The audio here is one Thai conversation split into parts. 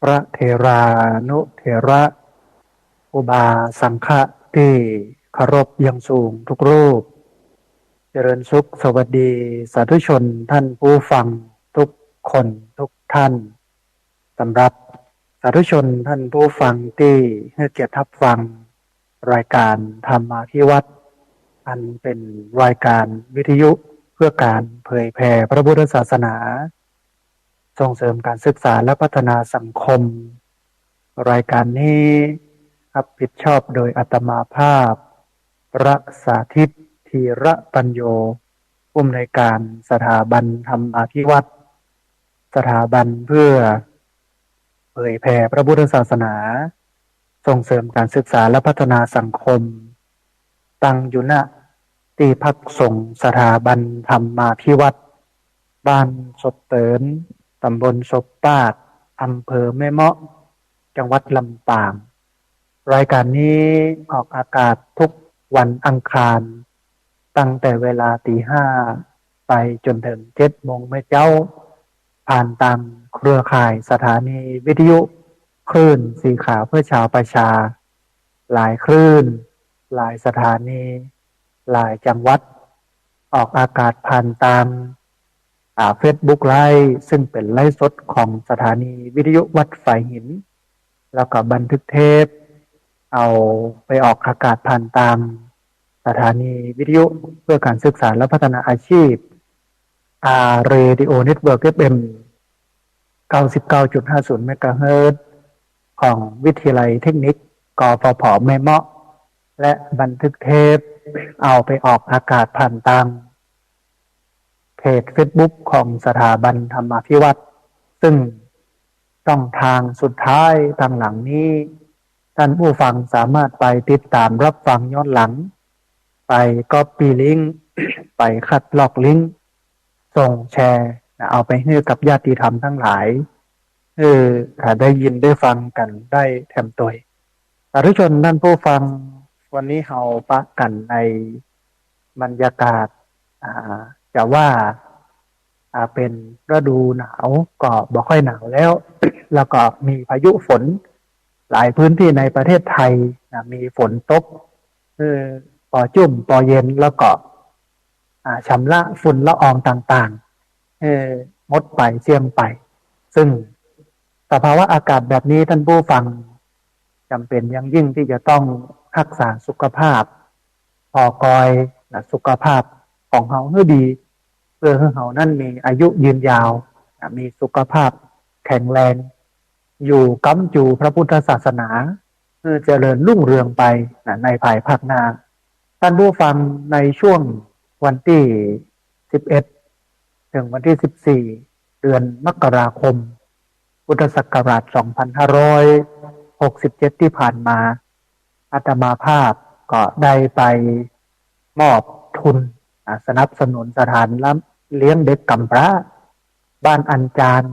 พระเถรานุเถระอุบาสังฆะที่เคารพอย่างสูงทุกรูปเจริญสุขสวัสดีสาธุชนท่านผู้ฟังทุกคนทุกท่านสำหรับสาธุชนท่านผู้ฟังที่ให้เกียรติรับฟังรายการธรรมาภิวัตน์อันเป็นรายการวิทยุเพื่อการเผยแผ่พระพุทธศาสนาส่งเสริมการศึกษาและพัฒนาสังคมรายการนี้รับผิดชอบโดยอาตมาภาพพระสาธิตธีระปัญโยผู้อำนวยการสถาบันธรรมาภิวัตน์สถาบันเพื่อเผยแผ่พระพุทธศาสนาส่งเสริมการศึกษาและพัฒนาสังคมตั้งอยู่ณที่พักสงฆ์สถาบันธรรมาภิวัตน์บ้านศพเตินตำบลศพปาดอำเภอแม่เมาะจังหวัดลำปางรายการนี้ออกอากาศทุกวันอังคารตั้งแต่เวลาตี 5ไปจนถึง7 โมงแม่เจ้าผ่านตามเครือข่ายสถานีวิทยุคลื่นสีขาวเพื่อชาวประชาหลายคลื่นหลายสถานีหลายจังหวัดออกอากาศผ่านตามFacebook ไลฟ์ซึ่งเป็นไลฟ์สดของสถานีวิทยุวัดฝายหินแล้วก็บันทึกเทปเอาไปออกอากาศผ่านตามสถานีวิทยุเพื่อการศึกษาและพัฒนาอาชีพเรดิโอเน็ตเวิร์ก FM 99.50 เมกะเฮิรตซ์ของวิทยาลัยเทคนิคกฟผ.แม่เมาะและบันทึกเทปเอาไปออกอากาศผ่านตามเพจ Facebook ของสถาบันธรรมาภิวัตน์ซึ่งช่องทางสุดท้ายทางหลังนี้ท่านผู้ฟังสามารถไปติดตามรับฟังย้อนหลังไปcopyลิงก์ ไปคัดลอกลิงก์ส่งแชร์เอาไปให้กับญาติธรรมทั้งหลายถ้าได้ยินได้ฟังกันได้แถมตัวสาธุชนท่านผู้ฟังวันนี้เราปะกันในบรรยากาศจะว่าเป็นฤดูหนาวก็บ่ค่อยหนาวแล้ว แล้วก็มีพายุฝนหลายพื้นที่ในประเทศไทยมีฝนตกปอจุ่มปอเย็นแล้วก็ชำระฝุ่นละอองต่างๆมดไปเสี่ยงไปซึ่งสภาวะอากาศแบบนี้ท่านผู้ฟังจำเป็นอย่างยิ่งที่จะต้องรักษาสุขภาพพอกอยสุขภาพของเราให้ดีเพื่อให้เรานั่นมีอายุยืนยาวมีสุขภาพแข็งแรงอยู่ก้ำจูพระพุทธศาสนาเพื่อเจริญรุ่งเรืองไปในภายภาคหน้าท่านผู้ฟังในช่วงวันที่11ถึงวันที่14เดือนมกราคมพุทธศักราช2567ที่ผ่านมาอาตมาภาพก็ได้ไปมอบทุนสนับสนุนสถานเลี้ยงเด็กกำพร้าบ้านอัญจาร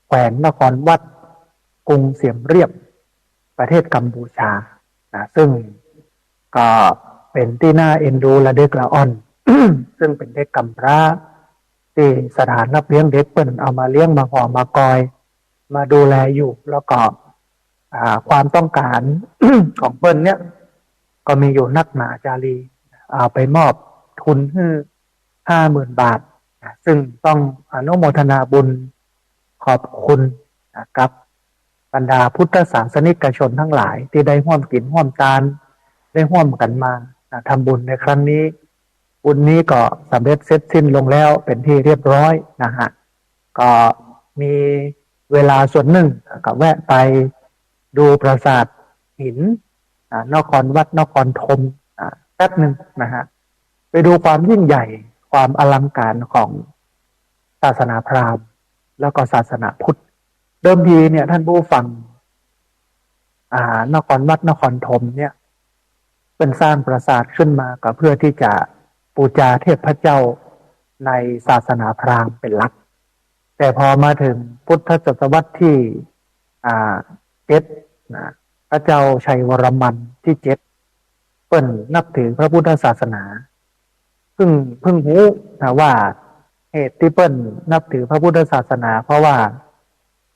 แขวงนครวัดกรุงเสียมเรียบประเทศกัมพูชาซึ่งก็เป็นที่น่าเอ็นดูและเด็กละอ่อน ซึ่งเป็นเด็กกำพร้าที่สถานรับเลี้ยงเด็กเปิ้นเอามาเลี้ยงมาห่อมากอยมาดูแลอยู่แล้วก็ความต้องการ ของเปิ้นเนี่ยก็มีอยู่นักหนาจารีเอาไปมอบทุนให้50,000 บาทซึ่งต้องอนุโมทนาบุญขอบคุณกับบรรดาพุทธศาสนิกชนทั้งหลายที่ได้ร่วมกินร่วมทานได้ร่วมกันมาทำบุญในครั้งนี้บุญนี้ก็สำเร็จเสร็จสิ้นลงแล้วเป็นที่เรียบร้อยนะฮะก็มีเวลาส่วนหนึ่งก็แวะไปดูปราสาทหินนครวัดนครธมแป๊บหนึ่งนะฮะไปดูความยิ่งใหญ่ความอลังการของศาสนาพราหมณ์แล้วก็ศาสนาพุทธเดิมทีเนี่ยท่านผู้ฟังนครวัดนครธมเนี่ยเป็นสร้างปราสาทขึ้นมาก็เพื่อที่จะบูชาเทพเจ้าในศาสนาพราหมณ์เป็นหลักแต่พอมาถึงพุทธศตวรรษที่7พระเจ้าชัยวรมันที่7เปิ้นนับถือพระพุทธศาสนาเพิ่งรู้นะว่าเหตุที่เปิ้นนับถือพระพุทธศาสนาเพราะว่า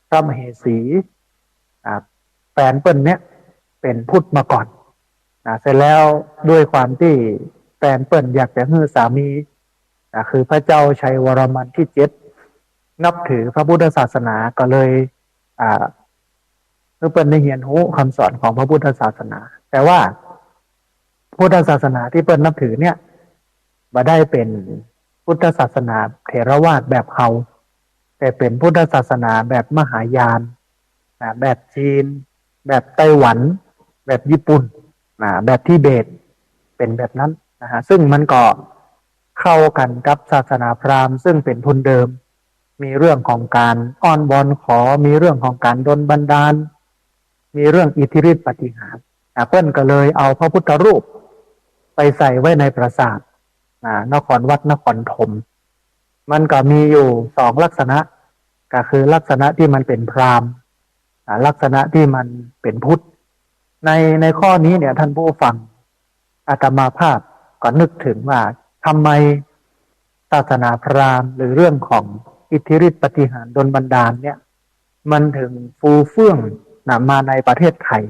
พระมเหสีแฟนเปิ้ลเนี่ยเป็นพุทธมาก่อนเสร็จแล้วด้วยความที่แฟนเปิ้ลอยากจะให้สามีคือพระเจ้าชัยวรมันที่7นับถือพระพุทธศาสนาก็เลยเปิ้ลได้เรียนรู้คำสอนของพระพุทธศาสนา แต่ว่าพุทธศาสนาที่เปิ้ลนับถือเนี่ยบ่ได้เป็นพุทธศาสนาเถรวาทแบบเขาแต่เป็นพุทธศาสนาแบบมหายานแบบจีนแบบไต้หวันแบบญี่ปุ่นแบบทิเบตเป็นแบบนั้นนะฮะซึ่งมันก็เข้ากันกับศาสนาพราหมณ์ซึ่งเป็นทุนเดิมมีเรื่องของการอ้อนวอนขอมีเรื่องของการดลบันดาลมีเรื่องอิทธิฤทธิปาฏิหาริย์เปิ้ลก็เลยเอาพระพุทธรูปไปใส่ไว้ในปราสาทนครวัดนครธมมันก็มีอยู่2ลักษณะก็คือลักษณะที่มันเป็นพราหมณ์ลักษณะที่มันเป็นพุทธในข้อนี้เนี่ยท่านผู้ฟังอาตมาภาพก็นึกถึงว่าทำไมศาสนาพราหมณ์หรือเรื่องของอิทธิฤทธิปาฏิหาริย์ดลบันดาลเนี่ยมันถึงฟูเฟื่องมาในประเทศไทย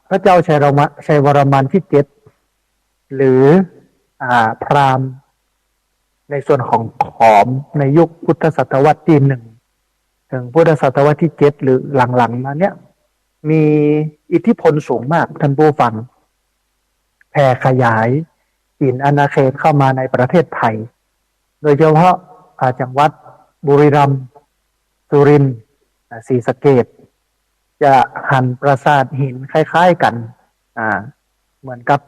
พระเจ้าชัยวรมันที่7หรือพราหมณ์ในส่วนของขอมในยุคพุทธศตวรรษที่1ถึงพุทธศตวรรษที่7หรือหลังๆมาเนี่ยมีอิทธิพลสูงมากท่านผู้ฟังแผ่ขยายอินอาณาเขตเข้ามาในประเทศไทยโดยเฉพาะจังหวัดบุรีรัมย์สุรินทร์ศรีสะเกษจะหันปราสาทหินคล้ายๆกันเหมือนกับ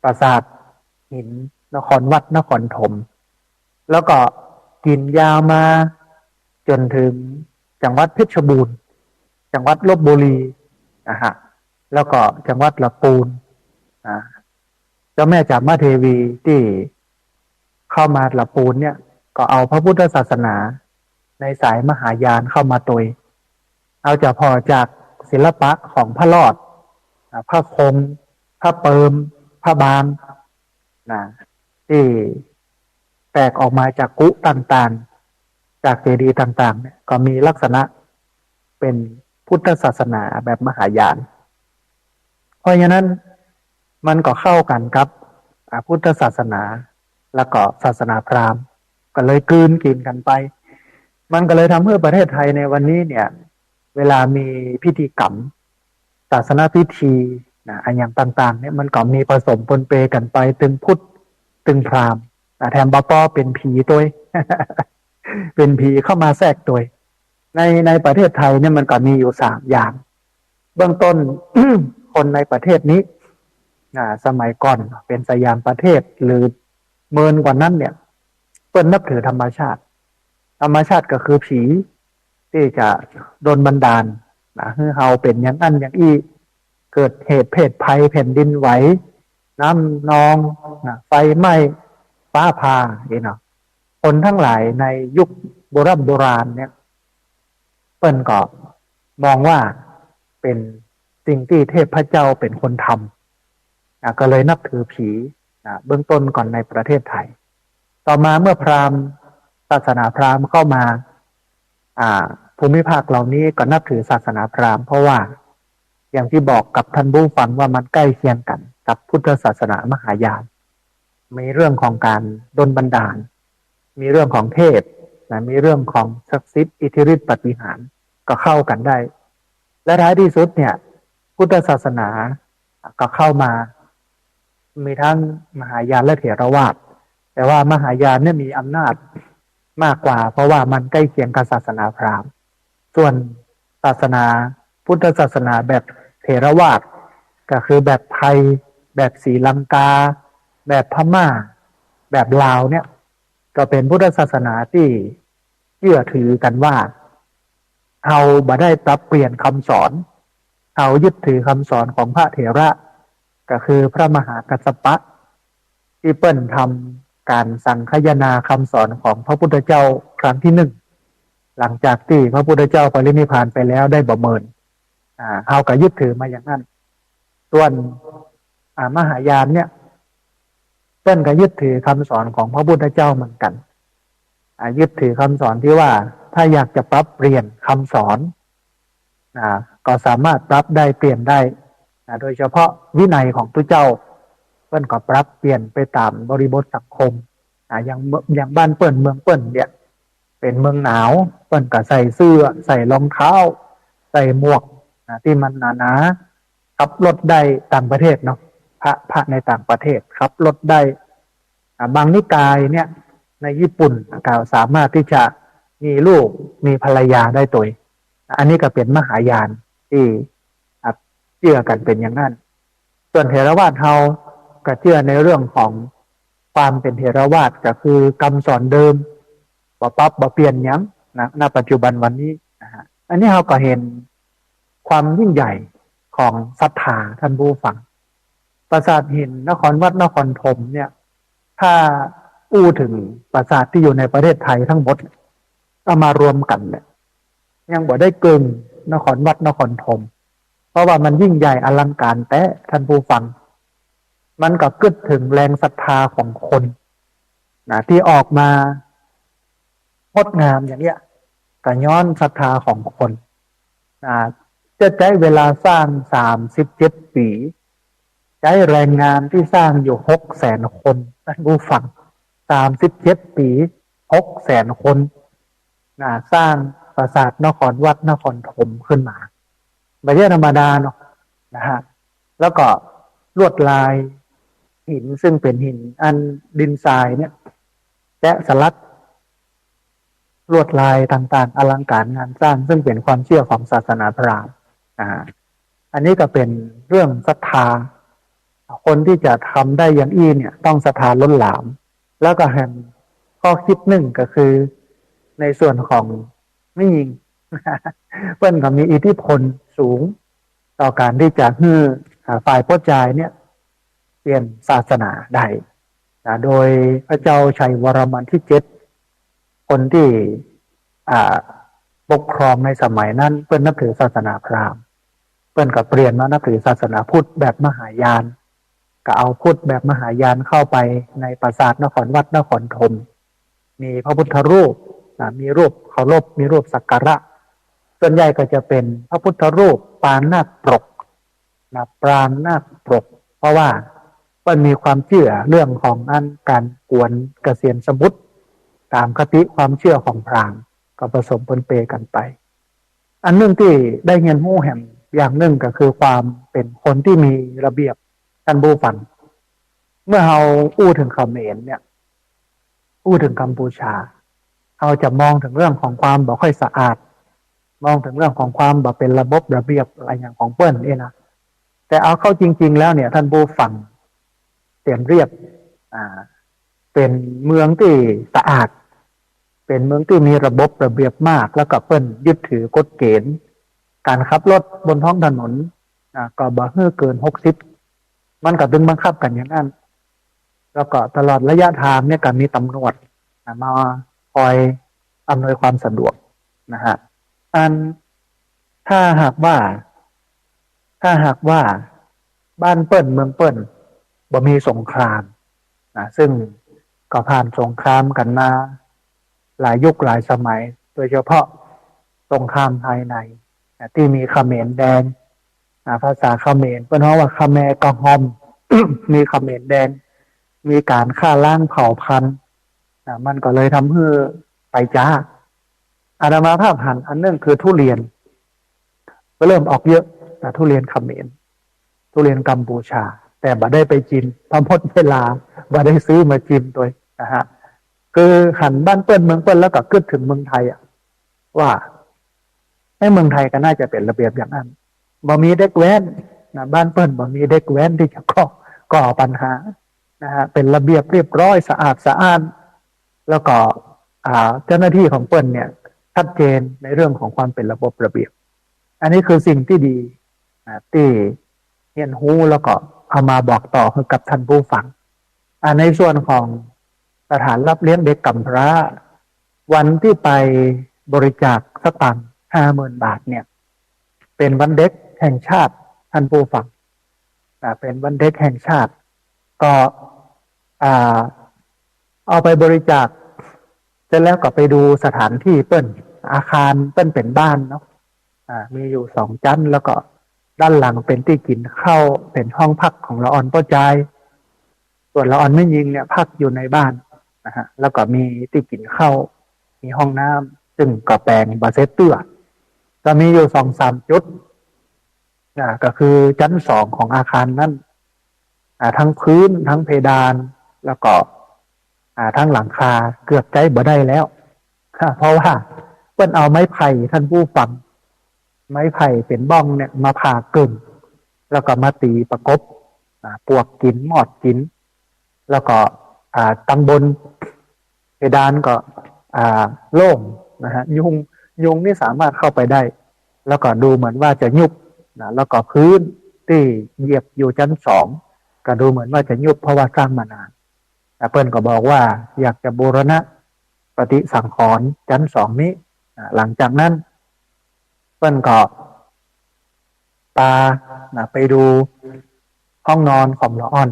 ปราสาทหินนครวัดนครธมแล้วก็กินยาวมาจนถึงจังหวัดเพชรบูรณ์จังหวัดลพบุรีแล้วก็จังหวัดลำพูนเจ้าแม่จามเทวีที่เข้ามาลำพูนเนี่ยก็เอาพระพุทธศาสนาในสายมหายานเข้ามาตวยเอาจะพอจากศิลปะของพระรอดพระคงพระเปิมพระบางที่แตกออกมาจากกุต่างๆจากเจดีย์ต่างๆเนี่ยก็มีลักษณะเป็นพุทธศาสนาแบบมหายานเพราะฉะนั้นมันก็เข้ากันกับพุทธศาสนาแล้วก็ศาสนาพราหมณ์ก็เลยกลืนกินกันไปมันก็เลยทำให้ประเทศไทยในวันนี้เนี่ยเวลามีพิธีกรรมศาสนาพิธีอันอย่างต่างๆเนี่ยมันก็มีผสมปนเปกันไปตึงพุทธตึงพราหมณ์แถมบ้าป้อเป็นผีตัว เป็นผีเข้ามาแทรกตัวในประเทศไทยเนี่ยมันก็มีอยู่3อย่างเบื้องต้น คนในประเทศนี้สมัยก่อนเป็นสยามประเทศหรือเมินกว่านั้นเนี่ยเปิ้ลนับถือธรรมชาติก็คือผีที่จะโดนบันดาลให้เฮาเป็นอย่างนั้นอย่างอี้เกิดเหตุเพศภัยแผ่นดินไหวน้ำนองไฟไหม้ฟ้าผ่าคนทั้งหลายในยุคโบราณเนี่ยเปิ้ลก็มองว่าเป็นสิ่งที่เทพเจ้าเป็นคนทำก็เลยนับถือผีเบื้องต้นก่อนในประเทศไทยต่อมาเมื่อพราหมณ์ศาสนาพราหมณ์เข้ามาภูมิภาคเหล่านี้ก็นับถือศาสนาพราหมณ์เพราะว่าอย่างที่บอกกับท่านผู้ฟังว่ามันใกล้เคียงกันกับพุทธศาสนามหายานมีเรื่องของการดลบันดาลมีเรื่องของเทพมีเรื่องของศักดิ์สิทธิ์อิทธิฤทธิปาฏิหาริย์ก็เข้ากันได้และท้ายที่สุดเนี่ยพุทธศาสนาก็เข้ามามีทั้งมหายานและเถรวาทแต่ว่ามหายานเนี่ยมีอำนาจมากกว่าเพราะว่ามันใกล้เคียงกับศาสนาพราหมณ์ส่วนศาสนาพุทธศาสนาแบบเถรวาทก็คือแบบไทยแบบศรีลังกาแบบพม่าแบบลาวเนี่ยก็เป็นพุทธศาสนาที่เชื่อถือกันว่าเราบ่ได้ปรับเปลี่ยนคำสอนเรายึดถือคำสอนของพระเถระก็คือพระมหากัสสปะที่เปิ้ลทำการสังคายนาคำสอนของพระพุทธเจ้าครั้งที่1หลังจากที่พระพุทธเจ้าปรินิพพานไปแล้วได้บ่เมินเราก็ยึดถือมาอย่างนั้นส่วนมหายานเนี่ยเปิ้ลก็ยึดถือคำสอนของพระพุทธเจ้าเหมือนกันยึดถือคำสอนที่ว่าพ ถ้าอยากจะปรับเปลี่ยนคำสอนก็สามารถปรับได้เปลี่ยนได้โดยเฉพาะวินัยของตุเจ้าเปิ้นก็ปรับเปลี่ยนไปตามบริบทสังคมอย่างบ้านเปิ้นเมืองเปิ้นเนี่ยเป็นเมืองหนาวเปิ้นก็ใส่เสื้อใส่รองเท้าใส่หมวกที่มันหนาๆขับรถได้ต่างประเทศเนาะพระในต่างประเทศขับรถได้บางนิกายเนี่ยในญี่ปุ่นก็สามารถที่จะมีลูกมีภรรยาได้ตัวอันนี้ก็เป็นมหายานที่เชื่อกันเป็นอย่างนั้นส่วนเถรวาทเราก็เชื่อในเรื่องของความเป็นเถรวาทก็คือคำสอนเดิมบ่ปรับบ่เปลี่ยนยังณปัจจุบันวันนี้นะฮะอันนี้เราก็เห็นความยิ่งใหญ่ของศรัทธาท่านผู้ฟังปราสาทหินนครวัดนครธมเนี่ยถ้าอู้ถึงปราสาทที่อยู่ในประเทศไทยทั้งหมดเอามารวมกันเนี่ยยังบ่ได้เกินนครวัดนครธมเพราะว่ามันยิ่งใหญ่อลังการแต่ท่านผู้ฟังมันก็กึศถึงแรงศรัทธาของคนที่ออกมางดงามอย่างเนี้ยก็ย้อนศรัทธาของคนจะใช้เวลาสร้าง37 ปีใช้แรงงานที่สร้างอยู่600,000 คนท่านผู้ฟัง37 ปี600,000 คนสร้างปราสาทนครวัดนครธมขึ้นมาไม่ใช่ธรรมดาเนาะนะฮะแล้วก็ลวดลายหินซึ่งเป็นหินอันดินทรายเนี่ยแกะสลักลวดลายต่างๆอลังการงานสร้างซึ่งเป็นความเชื่อของศาสนาพราหมณ์อันนี้ก็เป็นเรื่องศรัทธาคนที่จะทำได้อย่างอี้เนี่ยต้องศรัทธาล้นหลามแล้วก็แห่งข้อคิดหนึ่งก็คือในส่วนของไม่ยิงเพิ่นก็มีอิทธิพลสูงต่อการที่จะให้ฝ่ายพจน์ใจเนี่ยเปลี่ยนศาสนาได้โดยพระเจ้าชัยวรมันที่7คนที่ปกครองในสมัยนั้นเพิ่นนับถือศาสนาพราหมณ์เพิ่นก็เปลี่ยนมานับถือศาสนาพุทธแบบมหายานก็เอาพุทธแบบมหายานเข้าไปในปราสาทนครวัดนครธมมีพระพุทธรูปมีรูปเคารพมีรูปสักการะส่วนใหญ่ก็จะเป็นพระพุทธรูปปางนาคปรกปรางนาคปรกเพราะว่ามันมีความเชื่อเรื่องของการกวนเกษียณสมุทรตามคติความเชื่อของพราหมณ์ก็ผสมปนเปกันไปอันหนึ่งที่ได้เงินหู้แห่งอย่างหนึ่งก็คือความเป็นคนที่มีระเบียบท่านผู้ฟังเมื่อเราอู้ถึงเขมรเนี่ยอู้ถึงกัมพูชาเราจะมองถึงเรื่องของความบ่ค่อยสะอาดมองถึงเรื่องของความบ่เป็นระบบระเบียบอะไรอย่างของเปิ้ลนี่นะแต่เอาเข้าจริงๆแล้วเนี่ยท่านผู้ฟังเตียนเรียบเป็นเมืองที่สะอาดเป็นเมืองที่มีระบบระเบียบมากแล้วก็เปิ้ลยึดถือกฎเกณฑ์การขับรถบนท้องถนนก็บ่ให้เกิน60มันก็ดึงบังคับกันอย่างนั้นแล้วก็ตลอดระยะทางเนี่ยก็มีตำรวจมาคอยอำนวยความสะดวกนะฮะถ้าหากว่าบ้านเปิ้ลเมืองเปิ้ลบ่มีสงครามซึ่งก็ผ่านสงครามกันมาหลายยุคหลายสมัยโดยเฉพาะสงครามภายในที่มีเขมรแดงภาษาเขมรเปิ้นว่าเขมรกะฮอม มีเขมรแดงมีการฆ่าล้างเผ่าพันธุ์มันก็เลยทำให้ไปจ้าอาตมาภาพหันอันนึงคือทุเรียนก็เริ่มออกเยอะทุเรียนเขมรทุเรียนกัมพูชาแต่บ่ได้ไปกินพอหมดเวลาบ่ได้ซื้อมากินตัวนะฮะคือหันบ้านเปิ้ลเมืองเปิ้ลแล้วก็กึศถึงเมืองไทยว่าในเมืองไทยก็น่าจะเป็นระเบียบอย่างนั้นบ่มีเด็กแว้นบ้านเปิ้ลบ่มีเด็กแว้นที่จะก่อปัญหานะฮะเป็นระเบียบเรียบร้อยสะอาดสะอ้านแล้วก็เจ้าหน้าที่ของเปิ้ลเนี่ยชัดเจนในเรื่องของความเป็นระบบระเบียบอันนี้คือสิ่งที่ดีที่เรียนรู้แล้วก็เอามาบอกต่อให้กับท่านผู้ฟังในส่วนของสถานรับเลี้ยงเด็กกำพร้าวันที่ไปบริจาคสตางค์50,000 บาทเนี่ยเป็นวันเด็กแห่งชาติท่านผู้ฟังเป็นวันเด็กแห่งชาติก็เอาไปบริจาคเสร็จแล้วก็ไปดูสถานที่เปิ้ล อาคารเป็นบ้านเนาะมีอยู่2 ชั้นแล้วก็ด้านหลังเป็นที่กินข้าวเป็นห้องพักของละออนป้าจายส่วนละออนไม่ยิงเนี่ยพักอยู่ในบ้านนะฮะแล้วก็มีที่กินข้าวมีห้องน้ำซึ่งก็แปลงบาเซตเตื้อก็มีอยู่2-3 จุดก็คือชั้น 2ของอาคารนั้นทั้งพื้นทั้งเพดานแล้วก็ทั้งหลังคาเกือบใจบ่ได้แล้วเพราะว่าเปิ้นเอาไม้ไผ่ท่านผู้ฟังไม้ไผ่เป็นบ้องเนี่ยมาผ่ากึ่งแล้วก็มาตีประกบปวกกินหมอดกินแล้วก็ตังบนเพดานก็โล่งนะฮะยุงนี่สามารถเข้าไปได้แล้วก็ดูเหมือนว่าจะยุบแล้วก็พื้นที่เหยียบอยู่ชั้น 2ก็ดูเหมือนว่าจะยุบเพราะว่าสร้างมานานเปิ้ลก็บอกว่าอยากจะบูรณะปฏิสังขรณ์ชั้น 2นี้หลังจากนั้นเปิ้ลก็ตาไปดูห้องนอนของละอ่อน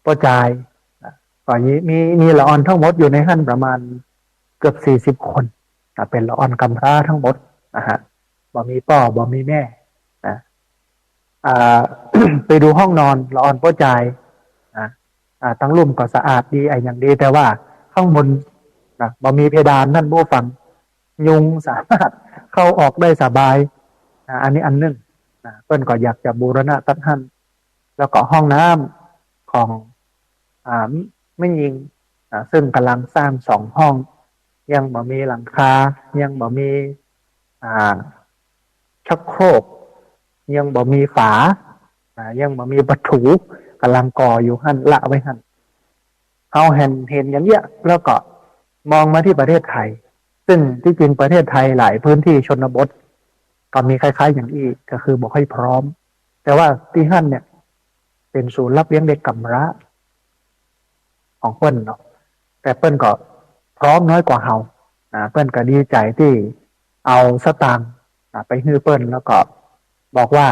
ป้าจายก่อนนี้มีละอ่อนทั้งหมดอยู่ในขั้นประมาณเกือบ40 คนเป็นละอ่อนกำพร้าทั้งหมดนะฮะบ่มีพ่อบ่มีแม่นะไปดูห้องนอนละอ่อนป้าจายทั้งรุ่มก็สะอาดดีอย่างดีแต่ว่าข้างบนบ่มีเพดานนั่นผู้ฟังยุงสามารถเข้าออกได้สบายอันนี้อันหนึ่งเปิ้นก็อยากจะบูรณะตั้งท่านแล้วก็ห้องน้ำของไม่ยิงซึ่งกำลังสร้าง2 ห้องยังบ่มีหลังคายังบ่มีชักโครกยังบ่มีฝายังบ่มีประตูกำลังก่ออยู่หั่นละไว้หั่นเอาเห็นอย่างเงี้ยแล้วก็มองมาที่ประเทศไทยซึ่งที่จริงประเทศไทยหลายพื้นที่ชนบทก็มีคล้ายๆอย่างอีกก็คือบอกให้พร้อมแต่ว่าที่หั่นเนี่ยเป็นศูนย์รับเลี้ยงเด็กกำพร้าของเปิ้ลเนาะแต่เปิ้ลก็พร้อมน้อยกว่าเฮาเปิ้ลก็ดีใจที่เอาสตางค์ไปให้เปิ้ลแล้วก็บอกว่า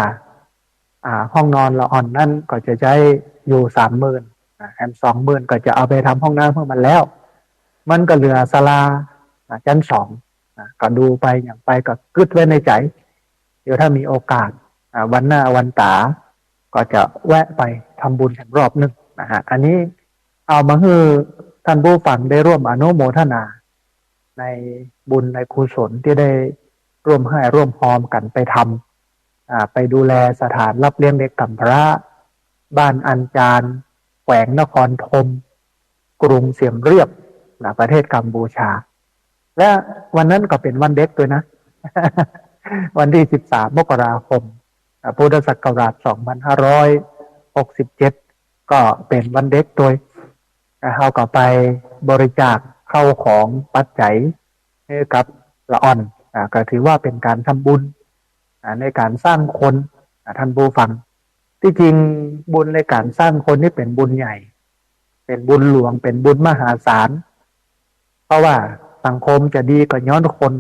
ห้องนอนละอ่อนนั่นก็จะใช้อยู่30,000แอม20,000ก็จะเอาไปทำห้องน้ำเพื่อมันแล้วมันก็เหลือศาลาชั้น 2ก็ดูไปอย่างไปก็กึดไว้ในใจเดี๋ยวถ้ามีโอกาสวันหน้าวันตาก็จะแวะไปทำบุญกันรอบนึงนะฮะอันนี้เอามาให้ท่านผู้ฟังได้ร่วมอนุโมทนาในบุญในกุศลที่ได้ร่วมให้ร่วมพร้อมกันไปทำไปดูแลสถานรับเลี้ยงเด็กกำพร้าบ้านอัญจารแขวงนครธมกรุงเสียมเรียบประเทศกัมพูชาและวันนั้นก็เป็นวันเด็กด้วยนะ วันที่13 มกราคมพุทธศักราช2567ก็เป็นวันเด็กโดยเขาก็ไปบริจาคเข้าของปัจจัยให้กับละอ่อนก็ถือว่าเป็นการทำบุญในการสร้างคนท่านผู้ฟังที่จริงบุญในการสร้างคนนี่เป็นบุญใหญ่เป็นบุญหลวงเป็นบุญมหาศาลเพราะว่าสังคมจะดีก็ย้อนคน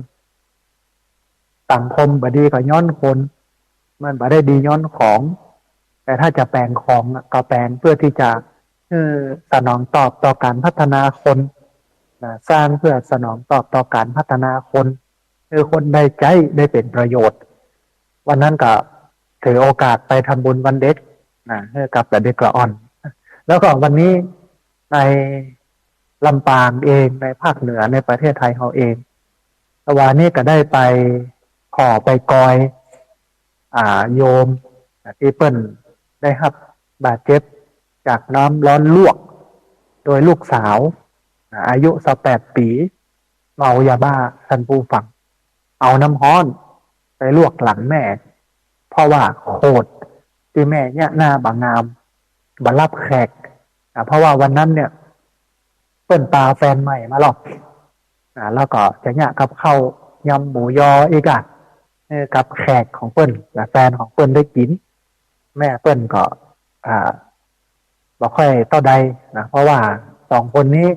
สังคมบ่ดีก็ย้อนคนมันบ่ได้ดีย้อนของแต่ถ้าจะแปลงของก็แปลงเพื่อที่จะสนองตอบต่อการพัฒนาคนสร้างเพื่อสนองตอบต่อการพัฒนาคนคือคนได้ใจได้เป็นประโยชน์วันนั้นก็ถือโอกาสไปทำบุญวันเด็กให้กับเด็กละอ่อนแล้วก็วันนี้ในลำปางเองในภาคเหนือในประเทศไทยเราเองวันนี้ก็ได้ไปขอไปกอยโยมที่เปิ้ลได้รับบาดเจ็บจากน้ำร้อนลวกโดยลูกสาวอายุ18 ปีเมายาบ้าท่านผู้ฟังเอาน้ำร้อนไปลวกหลังแม่เพราะว่าโคตรที่แม่เนี่ยหน้าบางงามบัรับแขกเพราะว่าวันนั้นเนี่ยเปิ้ลตาแฟนใหม่มาหรอกแล้วก็จะเนี่ยกับข้าวยำหมูยออีกกับแขกของเปิ้ลและแฟนของเปิ้ลได้กินแม่เปิ้ลก็บอกค่อยเท่าใดนะเพราะว่า2 คนนี้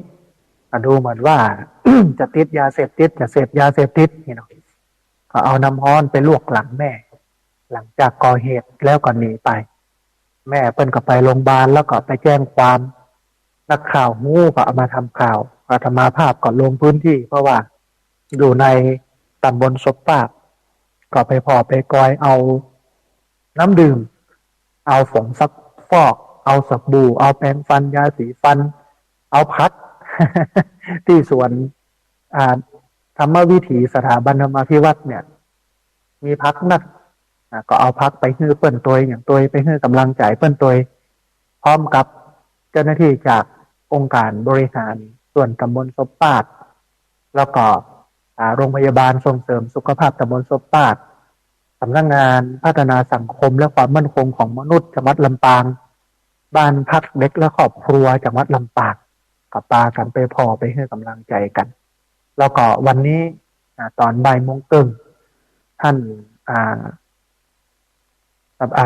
ดูเหมือนว่า จะติดยาเสพติดจะเสพยาเสพติดนี่เนาะก็เอาน้ำร้อนไปลวกหลังแม่หลังจากก่อเหตุแล้วก็หนีไปแม่เปิ้ลก็ไปโรงพยาบาลแล้วก็ไปแจ้งความนักข่าวงูก็เอามาทำข่าวอาตมาภาพก็ลงพื้นที่เพราะว่าอยู่ใน ตำบลศพปากก็ไปพอไปกอยเอาน้ำดื่มเอาผงซักฟอกเอาสบู่เอาแปรงฟันยาสีฟันเอาพัด ที่สวนธรรมวิถีสถาบันธรรมาภิวัตน์เนี่ยมีพักนักก็เอาพักไปฮื้อเปิ้นตัวอย่างตัวไปฮื้อกำลังใจเปิ้นตัวพร้อมกับเจ้าหน้าที่จากองค์การบริหารส่วนตำบลศพปากแล้วก็โรงพยาบาลส่งเสริมสุขภาพตำบลศพปากสำนักงานพัฒนาสังคมและความมั่นคงของมนุษย์จังหวัดลำปางบ้านพักเด็กและครอบครัวจังหวัดลำปางกับปากันไปพอไปให้กำลังใจกันแล้วก็วันนี้ตอนบ่ายโมงครึ่งท่าน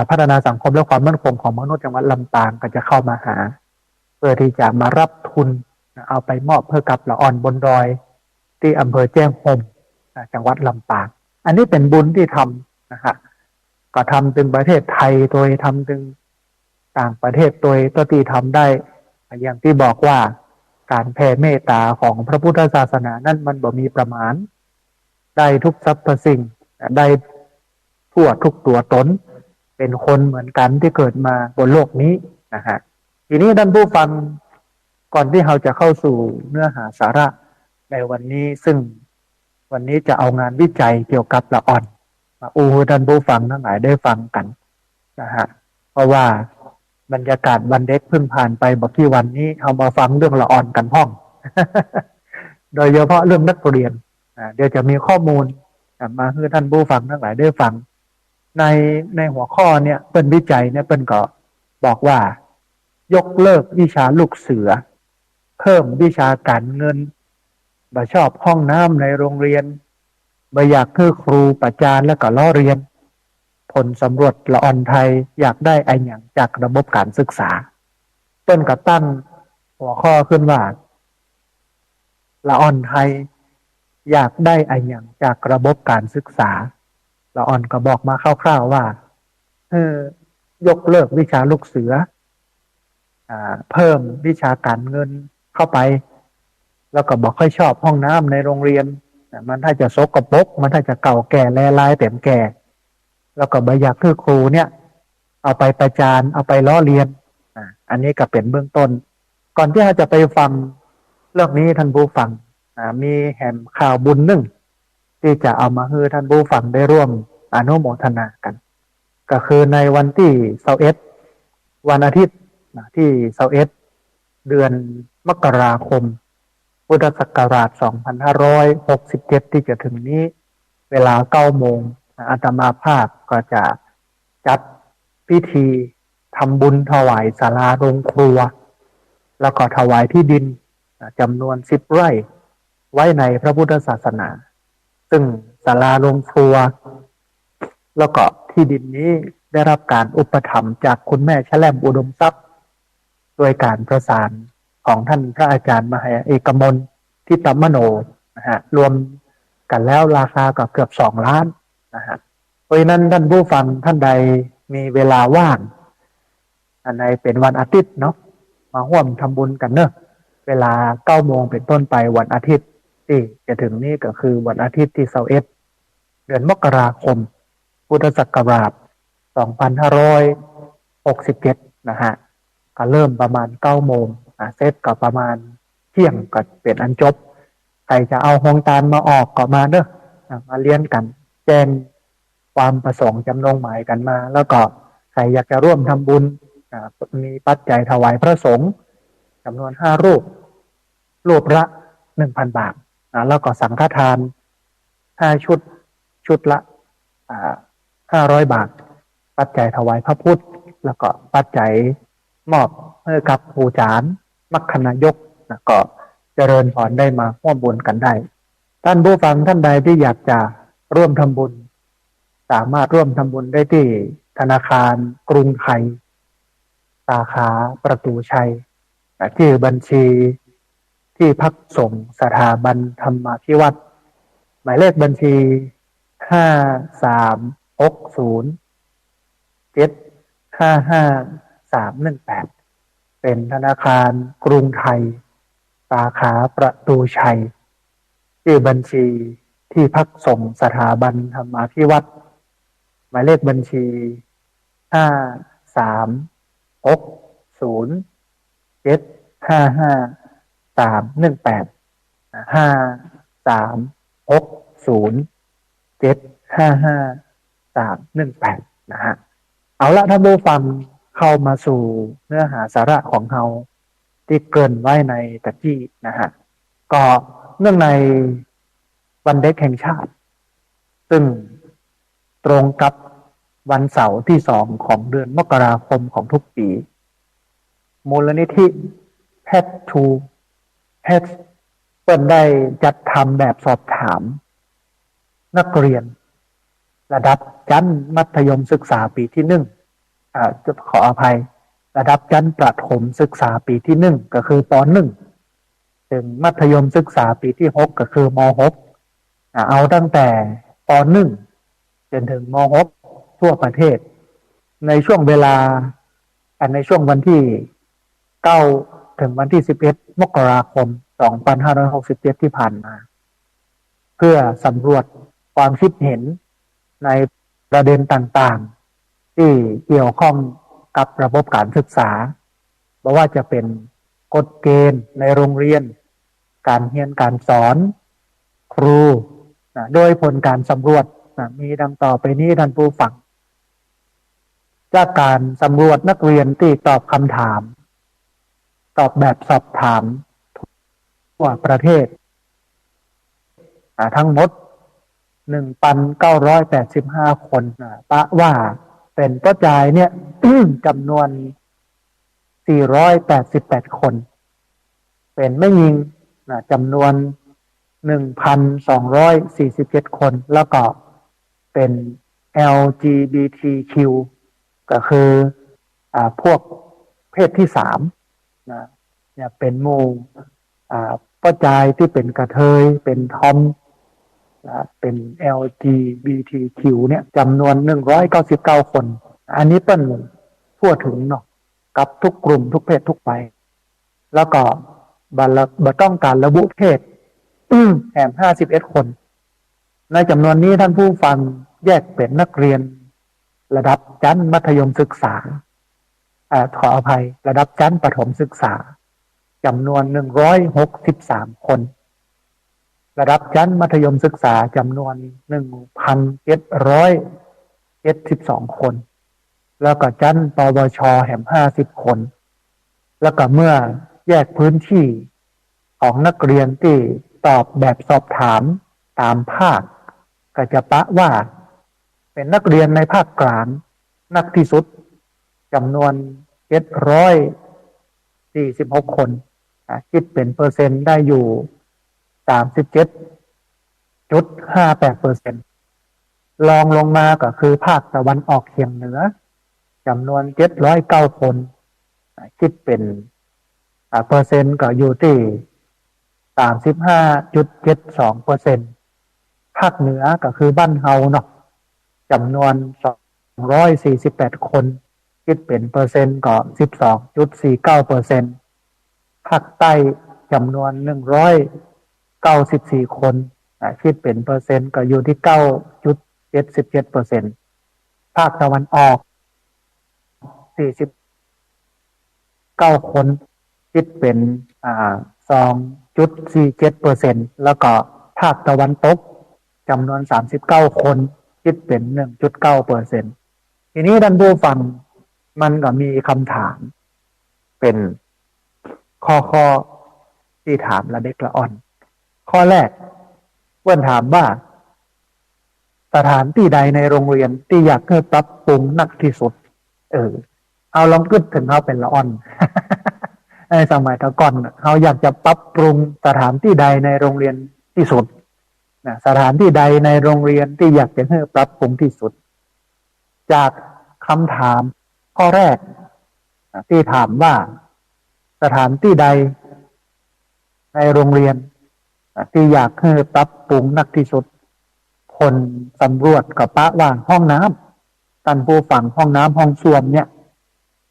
พัฒนาสังคมและความมั่นคงของมนุษย์จังหวัดลำปางก็จะเข้ามาหาเพื่อที่จะมารับทุนเอาไปมอบเพื่อกับละอ่อนบนดอยที่อำเภอแจ้งโฮมจังหวัดลำปางอันนี้เป็นบุญที่ทำนะฮะก็ทำถึงประเทศไทยโดยทำถึงต่างประเทศโดยตัวที่ทำได้อย่างที่บอกว่าการแผ่เมตตาของพระพุทธศาสนานั้นมันบ่มีประมาณได้ทุกสรรพสิ่งได้ทั่วทุกตัวตนเป็นคนเหมือนกันที่เกิดมาบนโลกนี้นะฮะทีนี้ท่านผู้ฟังก่อนที่เราจะเข้าสู่เนื้อหาสาระในวันนี้ซึ่งวันนี้จะเอางานวิจัยเกี่ยวกับละอ่อนมาท่านผู้ฟังทั้งหลายได้ฟังกันนะฮะเพราะว่าบรรยากาศวันเด็กเพิ่งผ่านไปบอกที่วันนี้เอามาฟังเรื่องละอ่อนกันห้อง โดยเฉพาะเรื่องนักเรียนเดี๋ยวจะมีข้อมูลมาให้ท่านผู้ฟังทั้งหลายได้ฟังในหัวข้อเนี่ยเป็นวิจัยเนี่ยเป็นก็บอกว่ายกเลิกวิชาลูกเสือเพิ่มวิชาการเงินบ่ชอบห้องน้ำในโรงเรียนบ่อยากคือครูประจานและก็ล้อเรียนผลสำรวจละอ่อนไทยอยากได้ไอ้อย่างจากระบบการศึกษาเปิ้นก็ตั้งหัวข้อขึ้นว่าละอ่อนไทยอยากได้ไอ้อย่างจากระบบการศึกษาละอ่อนก็บอกมาคร่าวๆว่ายกเลิกวิชาลูกเสือเพิ่มวิชาการเงินเข้าไปแล้วก็บอกค่อยชอบห้องน้ำในโรงเรียนมันถ้าจะซกกระปรกมันถ้าจะเก่าแก่แลลายเต็มแก่แล้วก็ใบอยากคือครูเนี่ยเอาไปประจานเอาไปล้อเลียนอันนี้ก็เป็นเบื้องต้นก่อนที่เราจะไปฟังเรื่องนี้ท่านผู้ฟังมีแห่งข่าวบุญหนึ่งที่จะเอามาให้ท่านผู้ฟังได้ร่วมอนุโมทนากันก็คือในวันที่21วันอาทิตย์ที่21เดือนมกราคมพุทธศักราช2567ที่จะถึงนี้เวลา9 โมงอาตมาภาพก็จะจัดพิธีทำบุญถวายศาลาโรงครัวแล้วก็ถวายที่ดินจำนวน10 ไร่ไว้ในพระพุทธศาสนาซึ่งศาลาโรงครัวแล้วก็ที่ดินนี้ได้รับการอุปถัมภ์จากคุณแม่แชล่มอุดมทรัพย์โดยการประสานของท่านพระอาจารย์มหาเอกมลทิตมโนนะฮะรวมกันแล้วราคาก็เกือบ2 ล้านนะฮะเพราะฉะนั้นท่านผู้ฟังท่านใดมีเวลาว่างอันในเป็นวันอาทิตย์เนาะมาร่วมทำบุญกันเนอะเวลา9 โมงเป็นต้นไปวันอาทิตย์ที่จะถึงนี้ก็คือวันอาทิตย์ที่21เดือนมกราคมพุทธศักราช2567นะฮะก็เริ่มประมาณ9 โมงเซตก็ประมาณเที่ยงก็เป็นอันจบใครจะเอาโฮงตาลมาออกก็มาเนอะมาเลี้ยงกันแจ้งความประสงค์จำนงหมายกันมาแล้วก็ใครอยากจะร่วมทำบุญมีปัจจัยถวายพระสงฆ์จำนวน5 รูปละ 1,000 บาทแล้วก็สังฆทาน5 ชุดละ500 บาทปัจจัยถวายพระพุทธแล้วก็ปัจจัยมอบให้กับผู้จารมัคคณายกก็เจริญพรได้มาร่วมบุญกันได้ท่านผู้ฟังท่านใดที่อยากจะร่วมทำบุญสามารถร่วมทำบุญได้ที่ธนาคารกรุงไทยสาขาประตูชัยที่บัญชีที่พักสงฆ์สถาบันธรรมาภิวัตน์หมายเลขบัญชี5360755318เป็นธนาคารกรุงไทยสาขาประตูชัยที่บัญชี ที่พักสงฆ์สถาบันธรรมาภิวัตรหมายเลขบัญชี53607553185360755318นะฮะเอาละท่านผู้ฟังเข้ามาสู่เนื้อหาสาระของเราที่เกริ่นไว้ในตะกี้นะฮะก็เนื่องในวันเด็กแห่งชาติซึ่งตรงกับวันเสาร์ที่2ของเดือนมกราคมของทุกปีมูลนิธิแพททูแพทเปิดได้จัดทำแบบสอบถามนักเรียนระดับชั้นมัธยมศึกษาปีที่จะขออภัยระดับชั้นประถมศึกษาปีที่1ก็คือป .1 ถึงมัธยมศึกษาปีที่6ก็คือม .6 เอาตั้งแต่ป .1 จนถึงม .6 ทั่วประเทศในช่วงเวลาในช่วงวันที่9ถึงวันที่11มกราคม2567ที่ผ่านมาเพื่อสำรวจความคิดเห็นในประเด็นต่างๆที่เกี่ยวข้องกับระบบการศึกษาไม่ว่าจะเป็นกฎเกณฑ์ในโรงเรียนการเรียนการสอนครูโดยผลการสำรวจมีดังต่อไปนี้ท่านผู้ฟังจากการสำรวจนักเรียนที่ตอบคำถามตอบแบบสอบถามทั่วประเทศทั้งหมด 1,985 คนปะว่าเป็นกระจายเนี่ย จำนวน 488 คนเป็นไม่ยิงจำนวน 1,247 คนแล้วก็เป็น LGBTQ ก็คือพวกเพศที่3เนี่ยเป็นหมู่กระจายที่เป็นกระเทยเป็นทอมเป็น LGBTQ เนี่ยจำนวน199 คนอันนี้เป็นทั่วถึงเนาะกับทุกกลุ่มทุกเพศทุกวัยแล้วก็บ่ต้องการระบุเพศแถม51 คนในจำนวนนี้ท่านผู้ฟังแยกเป็นนักเรียนระดับชั้นมัธยมศึกษาขออภัยระดับชั้นประถมศึกษาจำนวน163 คนระดับชั้นมัธยมศึกษาจำนวน 1,772 คนแล้วก็ชั้นปวชแห่ง50 คนแล้วก็เมื่อแยกพื้นที่ของนักเรียนที่ตอบแบบสอบถามตามภาคก็จะปะว่าเป็นนักเรียนในภาคกลางนักที่สุดจำนวน746 คนคิดเป็นเปอร์เซ็นต์ได้อยู่ 37.58% รองลงมาก็คือภาคตะวันออกเฉียงเหนือจำนวน709 คนคิดเป็นเปอร์เซ็นต์ก็อยู่ที่ 35.72% ภาคเหนือก็คือบ้านเฮาเนาะจำนวน248 คนคิดเป็นเปอร์เซ็นต์ก็ 12.49% ภาคใต้จำนวน194 คนคิดเป็นเปอร์เซ็นต์ก็อยู่ที่ 9.77% ภาคตะวันออก49 คนคิดเป็น2.47% แล้วก็ภาคตะวันตกจำนวน39 คนคิดเป็น 1.9% ทีนี้ท่านผู้ฟังมันก็มีคำถามเป็นข้อที่ถามละเด็กละอ่อนข้อแรกเพื่อนถามว่าสถานที่ใดในโรงเรียนที่อยากให้ปรับปรุงนักที่สุดเอาลองคิดถึงเขาเป็นละอ่อน ในสมัยตะก่อนเขาอยากจะปรับปรุงสถานที่ใดในโรงเรียนที่สุดสถานที่ใดในโรงเรียนที่อยากจะให้ปรับปรุงที่สุดจากคำถามข้อแรกที่ถามว่าสถานที่ใดในโรงเรียนที่อยากให้ปรับปรุงนักที่สุดคนสำรวจกับปะว่าห้องน้ำท่านผู้ฟังห้องน้ำห้องส้วมเนี่ย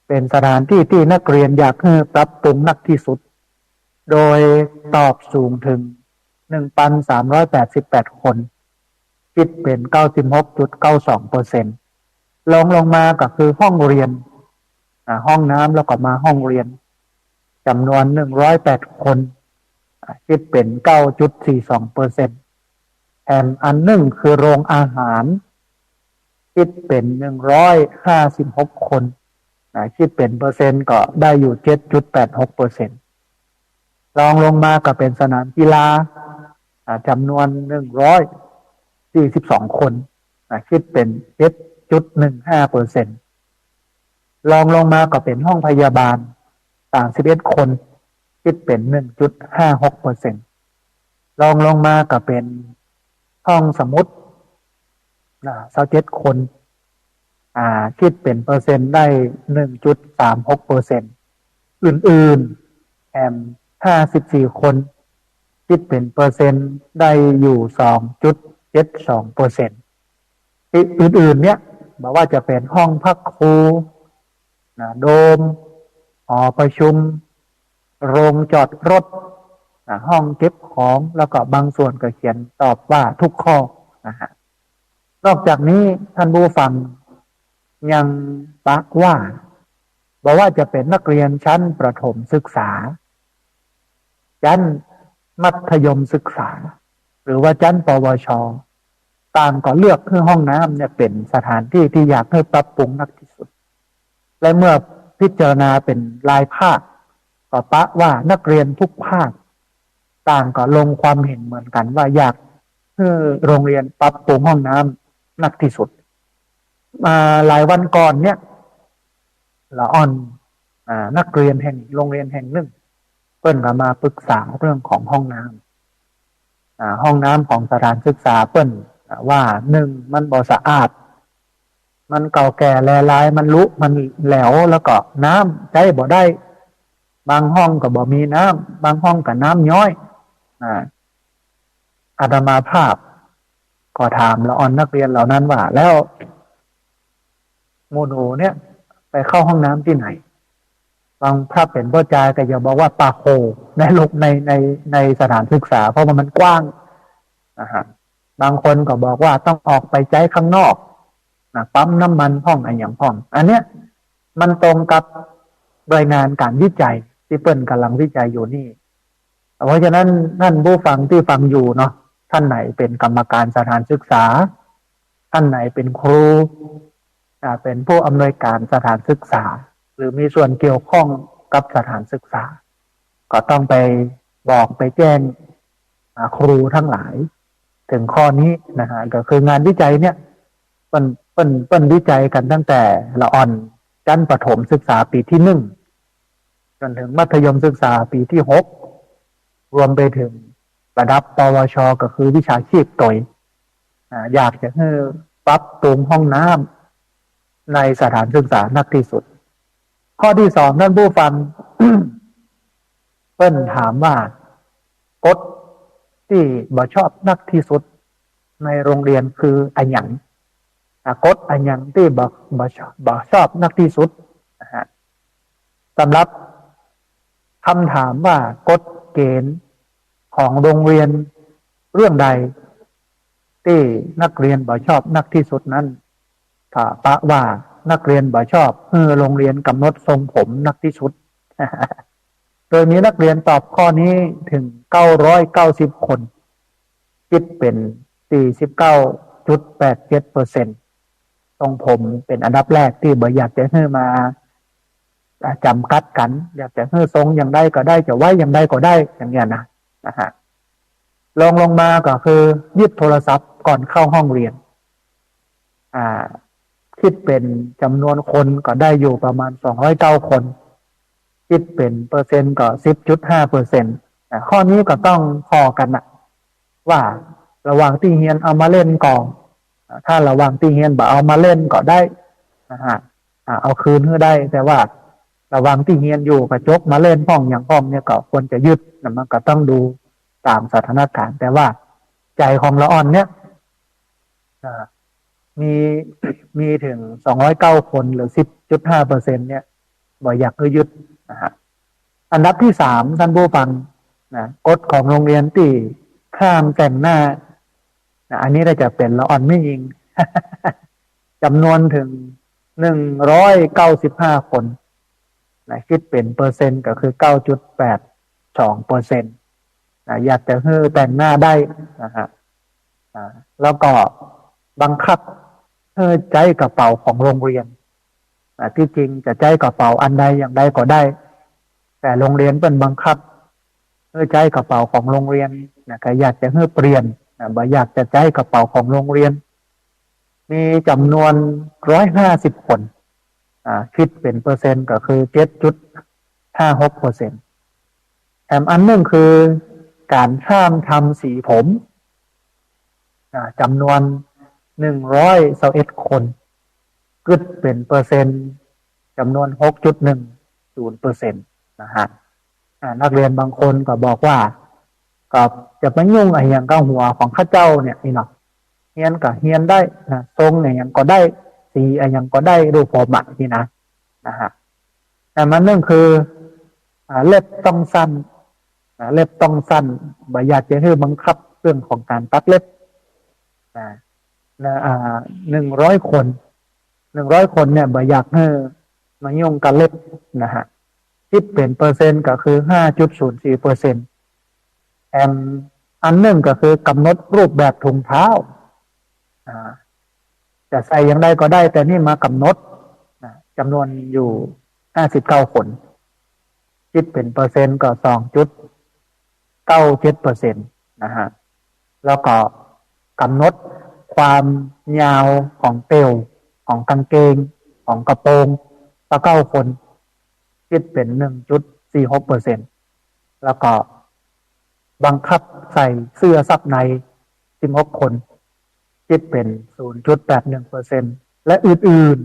เป็นสถานที่ที่นักเรียนอยากให้ปรับปรุงนักที่สุดโดยตอบสูงถึง 1,388 คน คิดเป็น96.92%ลงมาก็คือห้องเรียนห้องน้ำแล้วก็มาห้องเรียนจำนวน108 คนคิดเป็น9.42%แถมอันหนึ่งคือโรงอาหารคิดเป็น156 คนคิดเป็นเปอร์เซ็นต์ก็ได้อยู่7.86%ลงมาก็เป็นสนามกีฬาจำนวน142 คนคิดเป็น7.15%ลงมาก็เป็นห้องพยาบาล31 คนคิดเป็น1.56%ลงมาก็เป็นห้องสมุด27 คนคิดเป็นเปอร์เซ็นต์ได้1.36%อื่นๆแอม54 คนคิดเป็นเปอร์เซ็นต์ได้อยู่2.72%อื่นๆเนี่ยบอกว่าจะเป็นห้องพักครูโดมหอประชุมโรงจอดรถห้องเก็บของแล้วก็บางส่วนก็เขียนตอบว่าทุกข้อนะฮะนอกจากนี้ท่านผู้ฟังยังปักว่าบอกว่าจะเป็นนักเรียนชั้นประถมศึกษาชั้นมัธยมศึกษาหรือว่าชั้นปวชต่างก็เลือกให้ห้องน้ำเนี่ยเป็นสถานที่ที่อยากให้ปรับปรุงนักที่สุดและเมื่อพิจารณาเป็นรายภาคก็ปะว่านักเรียนทุกภาคต่างก็ลงความเห็นเหมือนกันว่าอยากให้โรงเรียนปรับปรุงห้องน้ำนักที่สุดมาหลายวันก่อนเนี่ยละอ่อนนักเรียนแห่งโรงเรียนแห่งหนึ่งเปิ้นก็มาปรึกษาเรื่องของห้องน้ำห้องน้ำของสถานศึกษาเปิ้นว่าหนึ่งมันบ่สะอาดมันเก่าแก่แลลายมันรุมันแหลวแล้วก็น้ำใช้บ่ได้บางห้องก็บ่มีน้ำบางห้องก็น้ำย้อยอาตมาภาพก็ถามละอ่อนนักเรียนเหล่านั้นว่าแล้วโมโนเนี่ยไปเข้าห้องน้ำที่ไหนบางภาพเป็นพ่อจาก็อย่าบอกว่าปากโหในโลกในสถานศึกษาเพราะว่ามันกว้างบางคนก็บอกว่าต้องออกไปใจข้างนอกปั๊มน้ำมันห้องอะไรอย่างห้องอันเนี้ยมันตรงกับรายงานการวิจัยที่เปิ้นกำลังวิจัยอยู่นี่เพราะฉะนั้นท่านผู้ฟังที่ฟังอยู่เนาะท่านไหนเป็นกรรมการสถานศึกษาท่านไหนเป็นครูเป็นผู้อำนวยการสถานศึกษาหรือมีส่วนเกี่ยวข้องกับสถานศึกษาก็ต้องไปบอกไปแจ้งครูทั้งหลายถึงข้อนี้นะฮะก็คืองานวิจัยเนี่ยเปิ้นวิจัยกันตั้งแต่ละอ่อนชั้นประถมศึกษาปีที่1จนถึงมัธยมศึกษาปีที่6รวมไปถึงระดับปวชก็คือวิชาชีพตยอยากจะให้ปรับปรุงห้องน้ำในสถานศึกษานักที่สุดข้อที่สองท่านผู้ฟัง เปิ้นถามว่ากฎที่บ่ชอบนักที่สุดในโรงเรียนคืออันหยังกฎอันหยังที่บ่ชอบนักที่สุดสำหรับคำถามว่ากฎเกณฑ์ของโรงเรียนเรื่องใดที่นักเรียนบ่ชอบนักที่สุดนั้นถ้าปะว่านักเรียนบ่ชอบโรงเรียนกำหนดทรงผมนักที่สุด โดยมีนักเรียนตอบข้อนี้ถึง990 คนคิดเป็น49.87%ทรงผมเป็นอันดับแรกที่บ่อยากจะให้มาจำกัดกันอยากจะให้ทรงอย่างใดก็ได้จะไว้อย่างใดก็ได้อย่างเงี้ยนะฮะลงมาก็คือยึดโทรศัพท์ก่อนเข้าห้องเรียนคิดเป็นจำนวนคนก็ได้อยู่ประมาณ209 คนคิดเป็นเปอร์เซ็นต์ก็10.5%ข้อนี้ก็ต้องพอกันนะว่าระหว่างที่เฮียนเอามาเล่นก่อนถ้าระหว่างที่เฮียนบ่เอามาเล่นก็ได้นะฮะเอาคืนให้ได้แต่ว่าระหว่างที่เฮียนอยู่กระจกมาเล่นห้องอย่างห้องเนี่ยก็ควรจะยึดมันก็ต้องดูตามสถานการณ์แต่ว่าใจของละอ่อนเนี่ยมีถึง209 คนหรือ10.5%เนี่ยบ่อยากให้ยึดนะฮะอันดับที่3ท่านผู้ฟังกฎของโรงเรียนที่ห้ามแต่งหน้า อันนี้จะเป็นละอ่อนไม่ยิง จำนวนถึง195 คนคิดเป็นเปอร์เซ็นต์ก็คือ9.82%อยากจะให้แต่งหน้าได้นะฮะแล้วก็บังคับให้ใจกระเป๋าของโรงเรียนที่จริงจะใจกระเป๋าอันใดอย่างใดก็ได้แต่โรงเรียนเป็นบังคับให้ใจกระเป๋าของโรงเรียนก็อยากจะให้เปลี่ยนบ่อยากจะใจกระเป๋าของโรงเรียนมีจำนวน150 คนคิดเป็นเปอร์เซ็นต์ก็คือ7.56%แถมอันหนึ่งคือการห้ามทำสีผมจำนวน121 คนคิดเป็นเปอร์เซ็นต์จำนวน6.10%นะฮะนักเรียนบางคนก็บอกว่าก็จะไปยุ่งอะไรอย่างกับหัวของข้าเจ้าเนี่ยนี่เนาะเฮียนก็เฮียนได้นะทรงเนี่ยยังก็ได้สีอะไรยังก็ได้รูปผมนี่นะฮะแต่มันเรื่องคือเล็บต้องสั้นเล็บต้องสั้นบ่อยากจะให้บังคับเรื่องของการตัดเล็บ100 คนเนี่ยบ่อยากให้มายุ่งกับเล็บนะฮะคิดเป็นเปอร์เซ็นต์ก็คือ5.04%อันหนึ่งก็คือกำหนดรูปแบบถุงเท้าจะใส่อย่างไรก็ได้แต่นี่มากำหนดจำนวนอยู่59 คนคิดเป็นเปอร์เซ็นต์ก็2.97%นะฮะแล้วก็กำหนดความยาวของเอวของกางเกงของกระโปรง9 คนคิดเป็น 1.46%แล้วก็บังคับใส่เสื้อซับใน16 คนคิดเป็น 0.81% และอื่น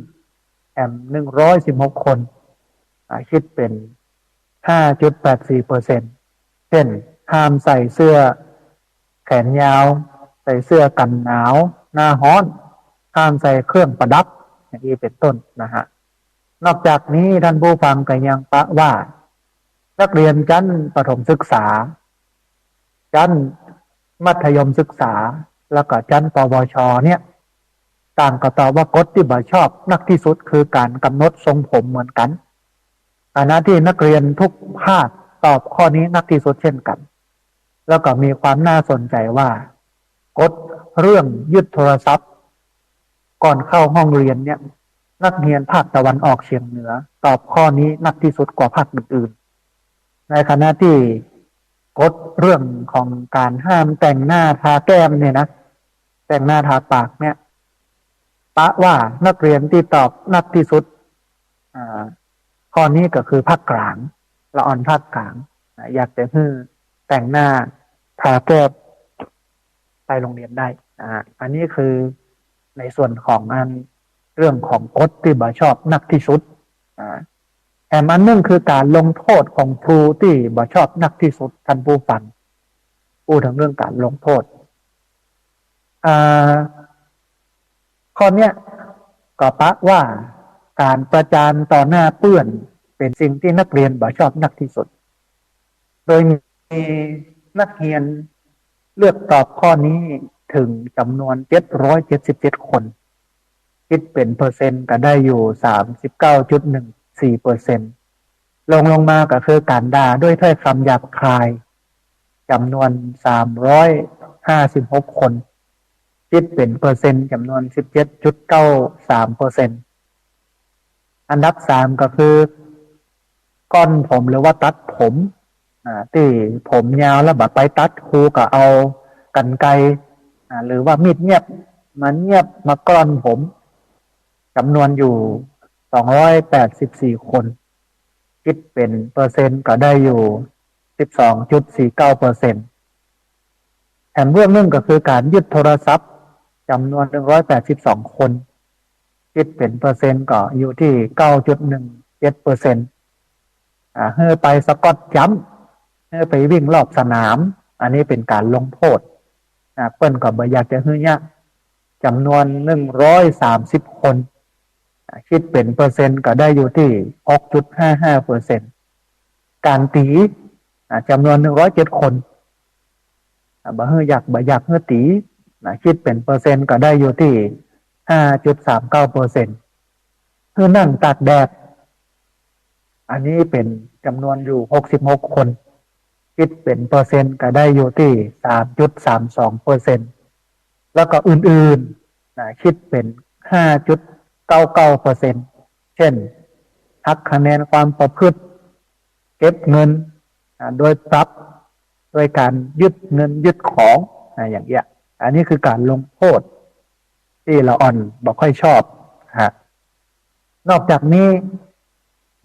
ๆ116 คนคิดเป็น 5.84%เช่นห้ามใส่เสื้อแขนยาวใส่เสื้อกันหนาวหน้าร้อนห้ามใส่เครื่องประดับอย่างนี้เป็นต้นนะฮะนอกจากนี้ท่านผู้ฟังก็ยังปะว่านักเรียนชั้นประถมศึกษาชั้นมัธยมศึกษาแล้วก็ชั้นปวชเนี่ยต่างก็ตอบว่ากฎที่บ่ชอบนักที่สุดคือการกำหนดทรงผมเหมือนกันขณะที่นักเรียนทุกภาคตอบข้อนี้นักที่สุดเช่นกันแล้วก็มีความน่าสนใจว่ากฎเรื่องยึดโทรศัพท์ก่อนเข้าห้องเรียนเนี่ยนักเรียนภาคตะวันออกเฉียงเหนือตอบข้อนี้นักที่สุดกว่าภาคอื่นๆในขณะที่กฎเรื่องของการห้ามแต่งหน้าทาแก้มเนี่ยนะแต่งหน้าทาปากเนี่ยปะว่านักเรียนที่ตอบนักที่สุดข้อนี้ก็คือภาคกลางละอ่อนภาคกลางอยากจะให้แต่งหน้าทาแก้มไปโรงเรียนได้อันนี้คือในส่วนของเรื่องของกฎที่บ่ชอบนักที่สุดแถมอันนึงคือการลงโทษของครูที่บ่ชอบนักที่สุดท่านผู้ฟังพูดถึงเรื่องการลงโทษข้อเนี้ยก็ปะว่าการประจานต่อหน้าเพื่อนเป็นสิ่งที่นักเรียนบ่ชอบนักที่สุดโดยมีนักเรียนเลือกตอบข้อนี้ถึงจำนวน777 คนคิดเป็นเปอร์เซ็นต์ก็ได้อยู่ 39.14% ลงมาก็คือการด่าด้วยถ้อยคำหยาบคายจำนวน356 คนคิดเป็นเปอร์เซ็นต์จำนวน 17.93% อันดับ3ก็คือก้อนผมหรือว่าตัดผมที่ผมยาวแล้วแบบไปตัดครูก็เอากรรไกรหรือว่ามีดเงียบมากล้อนผมจำนวนอยู่284 คนคิดเป็นเปอร์เซ็นต์ก็ได้อยู่ 12.49% แถมเรื่องนึงก็คือการยึดโทรศัพท์จำนวน182 คนคิดเป็นเปอร์เซ็นต์ก็อยู่ที่ 9.17%ให้ไปสกอตจัมป์ให้ไปวิ่งรอบสนามอันนี้เป็นการลงโทษเปิ้นก็บ่อยากจะให้เนี่ยจำนวน130 คนคิดเป็นเปอร์เซ็นต์ก็ได้อยู่ที่ 6.55% การตีจำนวน107 คนบ่อยากให้ตี คิดเป็นเปอร์เซ็นต์ก็ได้อยู่ที่ 5.39%คือนั่งตากแดดอันนี้เป็นจำนวนอยู่66 คนคิดเป็นเปอร์เซ็นต์ก็ได้อยู่ที่ 3.32%แล้วก็อื่นๆคิดเป็น 5.99%เช่นหักคะแนนความประพฤติเก็บเงินโดยปรับโดยการยึดเงินยึดของอย่างเงี้ยอันนี้คือการลงโทษที่ละอ่อนบอกค่อยชอบฮะนอกจากนี้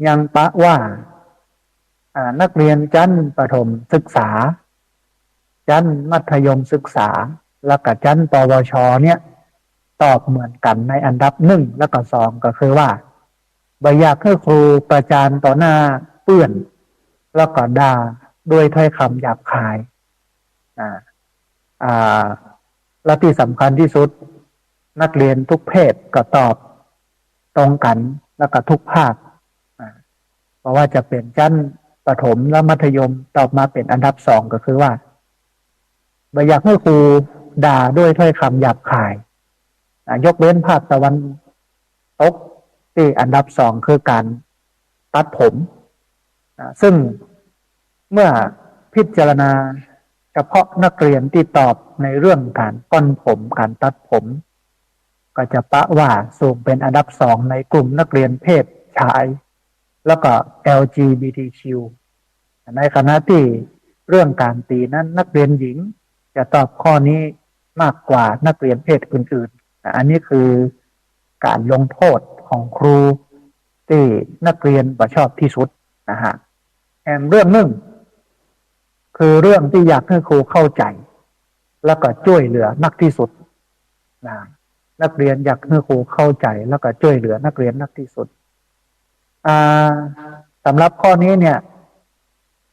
ยังปะว่านักเรียนชั้นประถมศึกษาชั้นมัธยมศึกษาแล้วก็ชั้นปวชเนี่ยตอบเหมือนกันในอันดับ1แล้วก็2ก็คือว่าบ่อยากให้ครูประจานต่อหน้าเพื่อนแล้วก็ด่าด้วยถ้อยคำหยาบคายและที่สำคัญที่สุดนักเรียนทุกเพศก็ตอบตรงกันแล้วก็ทุกภาคเพราะว่าจะเป็นชั้นประถมและมัธยมตอบมาเป็นอันดับ2ก็คือว่าบ่อยากให้ครูด่าด้วยถ้อยคำหยาบคายยกเว้นภาคตะวันตกที่อันดับ2คือการตัดผมซึ่งเมื่อพิจารณาเฉพาะนักเรียนที่ตอบในเรื่องการก้อนผมการตัดผมก็จะปะว่าสูงเป็นอันดับ2ในกลุ่มนักเรียนเพศชายแล้วก็ LGBTQ ในขณะที่เรื่องการตีนั้นนักเรียนหญิงจะตอบข้อนี้มากกว่านักเรียนเพศอื่นๆอันนี้คือการลงโทษของครูที่นักเรียนบ่ชอบที่สุดนะฮะแถมเรื่องหนึ่งคือเรื่องที่อยากให้ครูเข้าใจแล้วก็ช่วยเหลือนักที่สุดนักเรียนอยากให้ครูเข้าใจแล้วก็ช่วยเหลือนักเรียนนักที่สุดสำหรับข้อนี้เนี่ย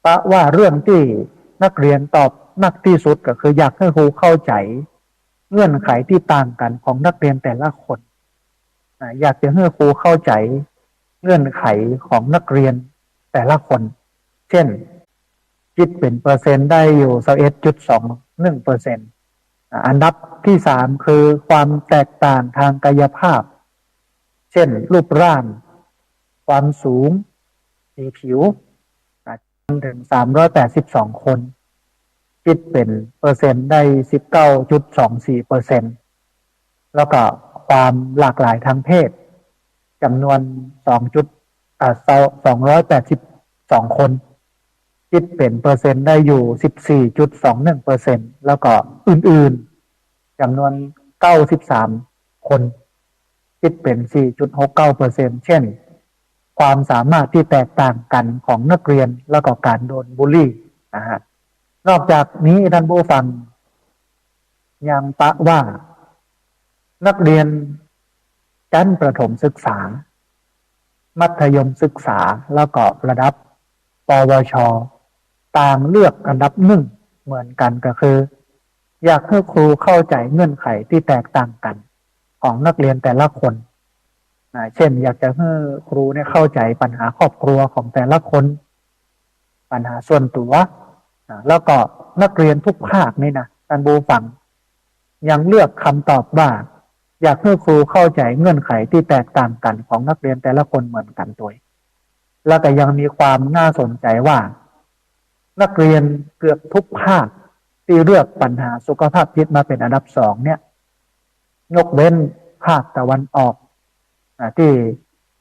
ปะว่าเรื่องที่นักเรียนตอบนักที่สุดก็คืออยากให้ครูเข้าใจเงื่อนไขที่ต่างกันของนักเรียนแต่ละคนอยากจะให้ครูเข้าใจเงื่อนไขของนักเรียนแต่ละคนเช่นคิดเป็นเปอร์เซ็นต์ได้อยู่ 21.21%อันดับที่3คือความแตกต่างทางกายภาพเช่นรูปร่างความสูงสีผิวถึง382คนคิดเป็นเปอร์เซ็นต์ได้ 19.24% แล้วก็ความหลากหลายทางเพศจำนวน282คนคิดเป็นเปอร์เซ็นต์ได้อยู่ 14.21% แล้วก็อื่นๆจำนวน93คนคิดเป็น 4.69% เช่นความสามารถที่แตกต่างกันของนักเรียนแล้วก็การโดนบูลลี่นะฮะนอกจากนี้ท่านผู้ฟังยังปะว่านักเรียนชั้นประถมศึกษามัธยมศึกษาแล้วก็ระดับปวชต่างเลือกอันดับ1เหมือนกันก็คืออยากให้ครูเข้าใจเงื่อนไขที่แตกต่างกันของนักเรียนแต่ละคนเช่นอยากจะให้ครูเนี่ยเข้าใจปัญหาครอบครัวของแต่ละคนปัญหาส่วนตัวแล้วก็นักเรียนทุกภาคนี่นะท่านผู้ฟังยังเลือกคำตอบว่าอยากให้ครูเข้าใจเงื่อนไขที่แตกต่างกันของนักเรียนแต่ละคนเหมือนกันด้วยแล้วก็ยังมีความน่าสนใจว่านักเรียนเกือบทุกภาคที่เลือกปัญหาสุขภาพจิตมาเป็นอันดับ2เนี่ยยกเว้นภาคตะวันออกที่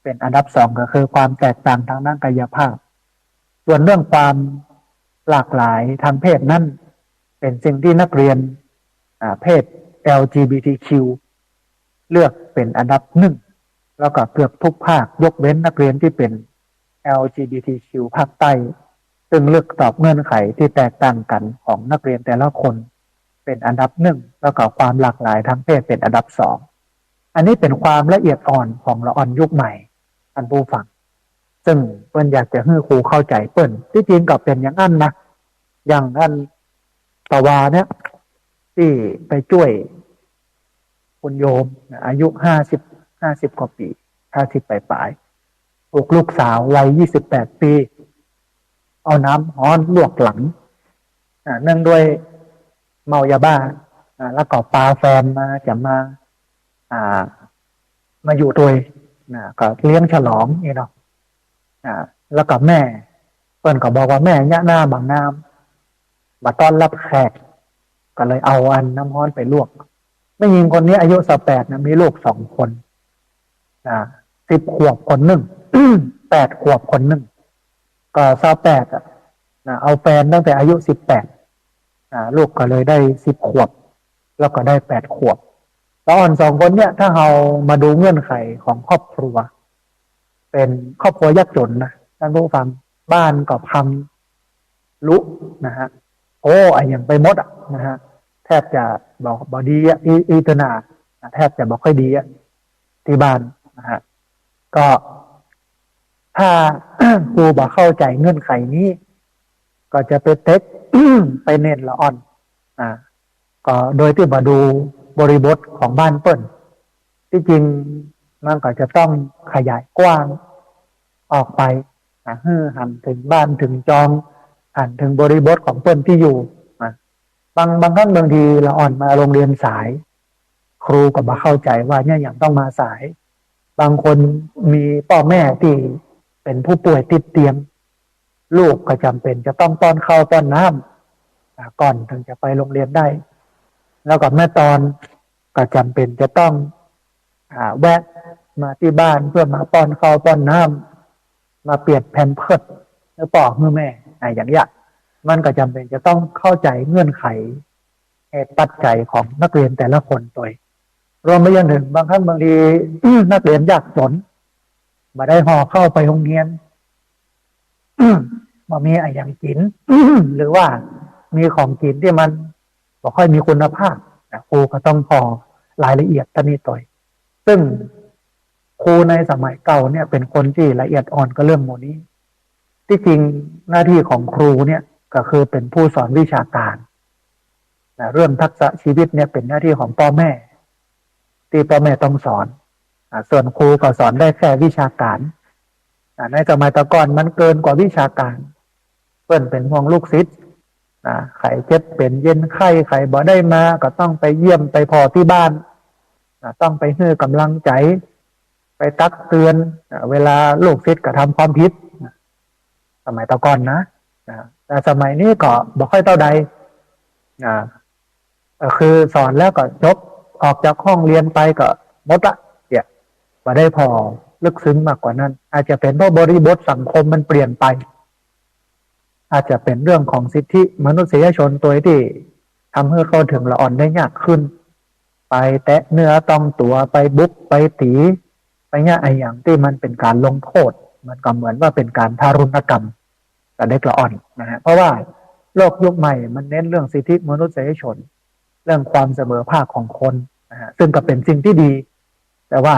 เป็นอันดับ2ก็คือความแตกต่างทางด้านกายภาพส่วนเรื่องความหลากหลายทางเพศนั้นเป็นสิ่งที่นักเรียนเพศ LGBTQ เลือกเป็นอันดับ1แล้วก็เกือบทุกภาคยกเว้นนักเรียนที่เป็น LGBTQ ภาคใต้ซึ่งเลือกตอบเงื่อนไขที่แตกต่างกันของนักเรียนแต่ละคนเป็นอันดับ1แล้วก็ความหลากหลายทางเพศเป็นอันดับ2อันนี้เป็นความละเอียดอ่อนของละอ่อนยุคใหม่ท่านผู้ฟังซึ่งเปิ้นอยากจะให้ครูเข้าใจเปิ้นที่จริงก็เป็นอย่างนั้นนะอย่างนั้นตะวาเนี่ยที่ไปช่วยคุณโยมอายุ50กว่าปี50ปลายๆถูกลูกสาววัย28ปีเอาน้ำร้อนลวกหลังเนื่องด้วยเมายาบ้า แล้วก็ปาแฟนมาจะมาอ่ามาอยู่ด้วยก็เลี้ยงฉลองนี่เนาะแล้วก็แม่เปิ้นก็บอกว่าแม่ยะหน้าบางน้ำมาต้อนรับแขกก็เลยเอาอันน้ำร้อนไปลวกแม่หญิงคนนี้อายุ18นะมีลูก2 คน10 ขวบคนหนึ่ง 8 ขวบคนหนึ่งก็28เอาแฟนตั้งแต่อายุ18ลูกก็เลยได้10 ขวบแล้วก็ได้8 ขวบแล้วอ่อน2 คนเนี่ยถ้าเรามาดูเงื่อนไขของครอบครัวเป็นครอบครัวยากจนนะท่านผู้ฟังบ้านก็พังลุนะฮะโอ้ไออย่างไปหมดนะฮะแทบจะบอกบอดีอีตนาแทบจะบอกค่อยดีที่บ้านนะฮะก็ถ้า ครูบอกเข้าใจเงื่อนไขนี้ก็จะไปเต็ก ไปเน้นละอ่อนก็โดยที่มาดูบริบทของบ้านเปิ้นที่จริงมันก็จะต้องขยายกว้างออกไปหันถึงบ้านถึงจองหันถึงบริบทของเปิ้นที่อยู่บางครั้งบางทีละอ่อนมาโรงเรียนสายครูก็มาเข้าใจว่าเนี่ยอย่างต้องมาสายบางคนมีพ่อแม่ที่เป็นผู้ป่วยติดเตียงลูกก็จำเป็นจะต้องป้อนข้าวป้อนน้ำก่อนถึงจะไปโรงเรียนได้แล้วก็แม่ตอนก็จำเป็นจะต้องแวะมาที่บ้านเพื่อมาป้อนข้าวป้อนน้ำมาเปลี่ยนแผ่นเพิดแล้วปอกมือแม่อย่างเงี้ยมันก็จำเป็นจะต้องเข้าใจเงื่อนไขเหตุปัจจัยของนักเรียนแต่ละคนตัวรวมไปจนถึงบางครั้งบางที นักเรียนยากจนมาได้ห่อเข้าไปโรงเรียน มามีอย่างกิน หรือว่ามีของกินที่มันไม่ค่อยมีคุณภาพครูก็ต้องพอรายละเอียดท่านี้ต่อยซึ่งครูในสมัยเก่าเนี่ยเป็นคนที่ละเอียดอ่อนกับเรื่องโมนี้ที่จริงหน้าที่ของครูเนี่ยก็คือเป็นผู้สอนวิชาการเรื่องทักษะชีวิตเนี่ยเป็นหน้าที่ของพ่อแม่ที่พ่อแม่ต้องสอนส่วนครูก็สอนได้แค่วิชาการในสมัยตะก่อนมันเกินกว่าวิชาการเพื่อนเป็นห่วงลูกศิษย์ไข้เจ็บเป็นเย็นไข้ไข้บ่ได้มาก็ต้องไปเยี่ยมไปพอที่บ้านต้องไปให้กำลังใจไปตักเตือนเวลาลูกศิษย์กระทำความผิดสมัยตะก่อนนะแต่สมัยนี้ก็บ่ค่อยเท่าใดคือสอนแล้วก็จบออกจากห้องเรียนไปก็หมดละเนี่ยบ่ได้พอลึกซึ้งมากกว่านั้นอาจจะเป็นเพราะบริบทสังคมมันเปลี่ยนไปอาจจะเป็นเรื่องของสิทธิมนุษยชนตัวที่ทำให้เข้าถึงละอ่อนได้ยากขึ้นไปแตะเนื้อต้องตัวไปบุกไปตีไปเนี่ยอย่างที่มันเป็นการลงโทษมันก็เหมือนว่าเป็นการทารุณกรรมกับเด็กละอ่อนนะฮะเพราะว่าโลกยุคใหม่มันเน้นเรื่องสิทธิมนุษยชนเรื่องความเสมอภาคของคนนะฮะซึ่งก็เป็นสิ่งที่ดีแต่ว่า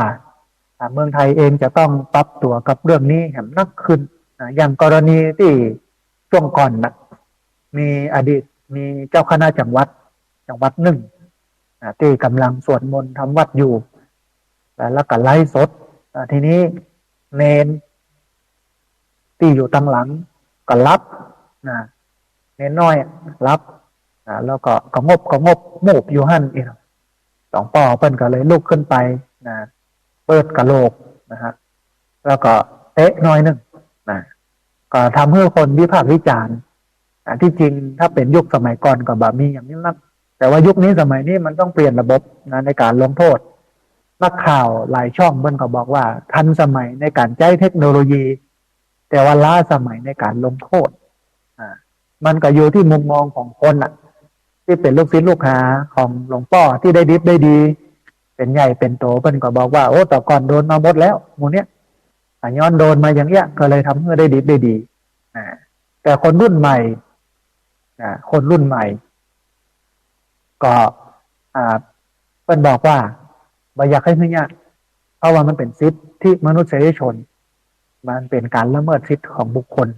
เมืองไทยเองจะต้องปรับตัวกับเรื่องนี้ให้นักขึ้นอย่างกรณีที่ช่วงก่อนนะมีอดีตมีเจ้าคณะจังหวัดหนึ่งที่กำลังสวดมนต์ทำวัดอยู่แล้วก็ไลฟ์สดทีนี้เนนที่อยู่ตั้งหลังก็รับเนนน้อยรับแล้วก็งบมูบอยู่หั่นอีกสองป่อเปิ้นก็เลยลุกขึ้นไปเปิดกระโหลกนะฮะแล้วก็เตะน้อยหนึ่งก็ทำให้คนวิพากษ์วิจารณ์ที่จริงถ้าเป็นยุคสมัยก่อนก็แบบมีอย่างนี้นักแต่ว่ายุคนี้สมัยนี้มันต้องเปลี่ยนระบบในการลงโทษนักข่าวหลายช่องเพิ่นก็บอกว่าทันสมัยในการใช้เทคโนโลยีแต่ว่าล้าสมัยในการลงโทษมันก็อยู่ที่มุมมองของคนที่เป็นลูกศิษย์ลูกหาของหลวงพ่อที่ได้ดิบได้ดีเป็นใหญ่เป็นโตเพิ่นก็บอกว่าโอ้แต่ก่อนโดนมาหมดแล้วหมู่เนี้ยย้อนโดนมาอย่างเงี้ยก็เลยทำให้ได้ดิบได้ดีแต่คนรุ่นใหม่ก็เพิ่นบอกว่าบ่อยากให้เนี่ยเพราะว่ามันเป็นสิทธิมนุษยชนมันเป็นการละเมิดสิทธิของบุคคล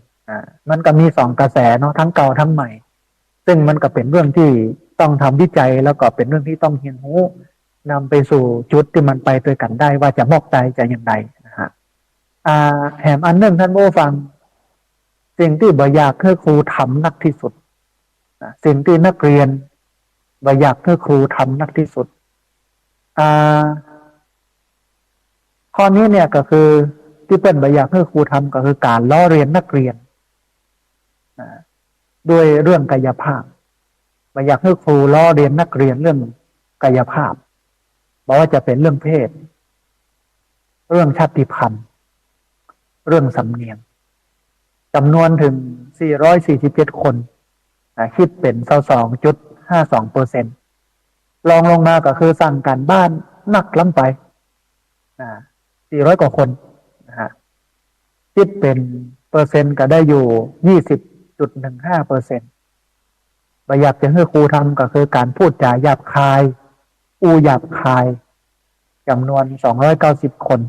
มันก็มี2 กระแสเนาะทั้งเก่าทั้งใหม่ซึ่งมันก็เป็นเรื่องที่ต้องทำวิจัยแล้วก็เป็นเรื่องที่ต้องเรียนรู้นำไปสู่จุดที่มันไปด้วยกันได้ว่าจะมอกใจจะอย่างไรนะฮะแถมอันหนึ่งท่านผู้ฟังสิ่งที่บ่อยากให้ครูทำนักที่สุดสิ่งที่นักเรียน บ่อยากให้ครูทำนักที่สุดข้อนี้เนี่ยก็คือที่เป็นบ่อยากให้ครูทำก็คือการล้อเรียนนักเรียนด้วยเรื่องกายภาพบ่อยากให้ครูล้อเรียนนักเรียนเรื่องกายภาพบอกว่าจะเป็นเรื่องเพศเรื่องชาติพันธุ์เรื่องสำเนียงจำนวนถึง447คนคิดเป็น 22.52%รองลงมาก็คือสั่งการบ้านนักล้ำไป400 กว่าคนนะฮะคิดเป็นเปอร์เซ็นต์ก็ได้อยู่ 20.15%บ่อยากจะให้ครูทำก็คือการพูดจาหยาบคายหยาบคายจำนวน290 คน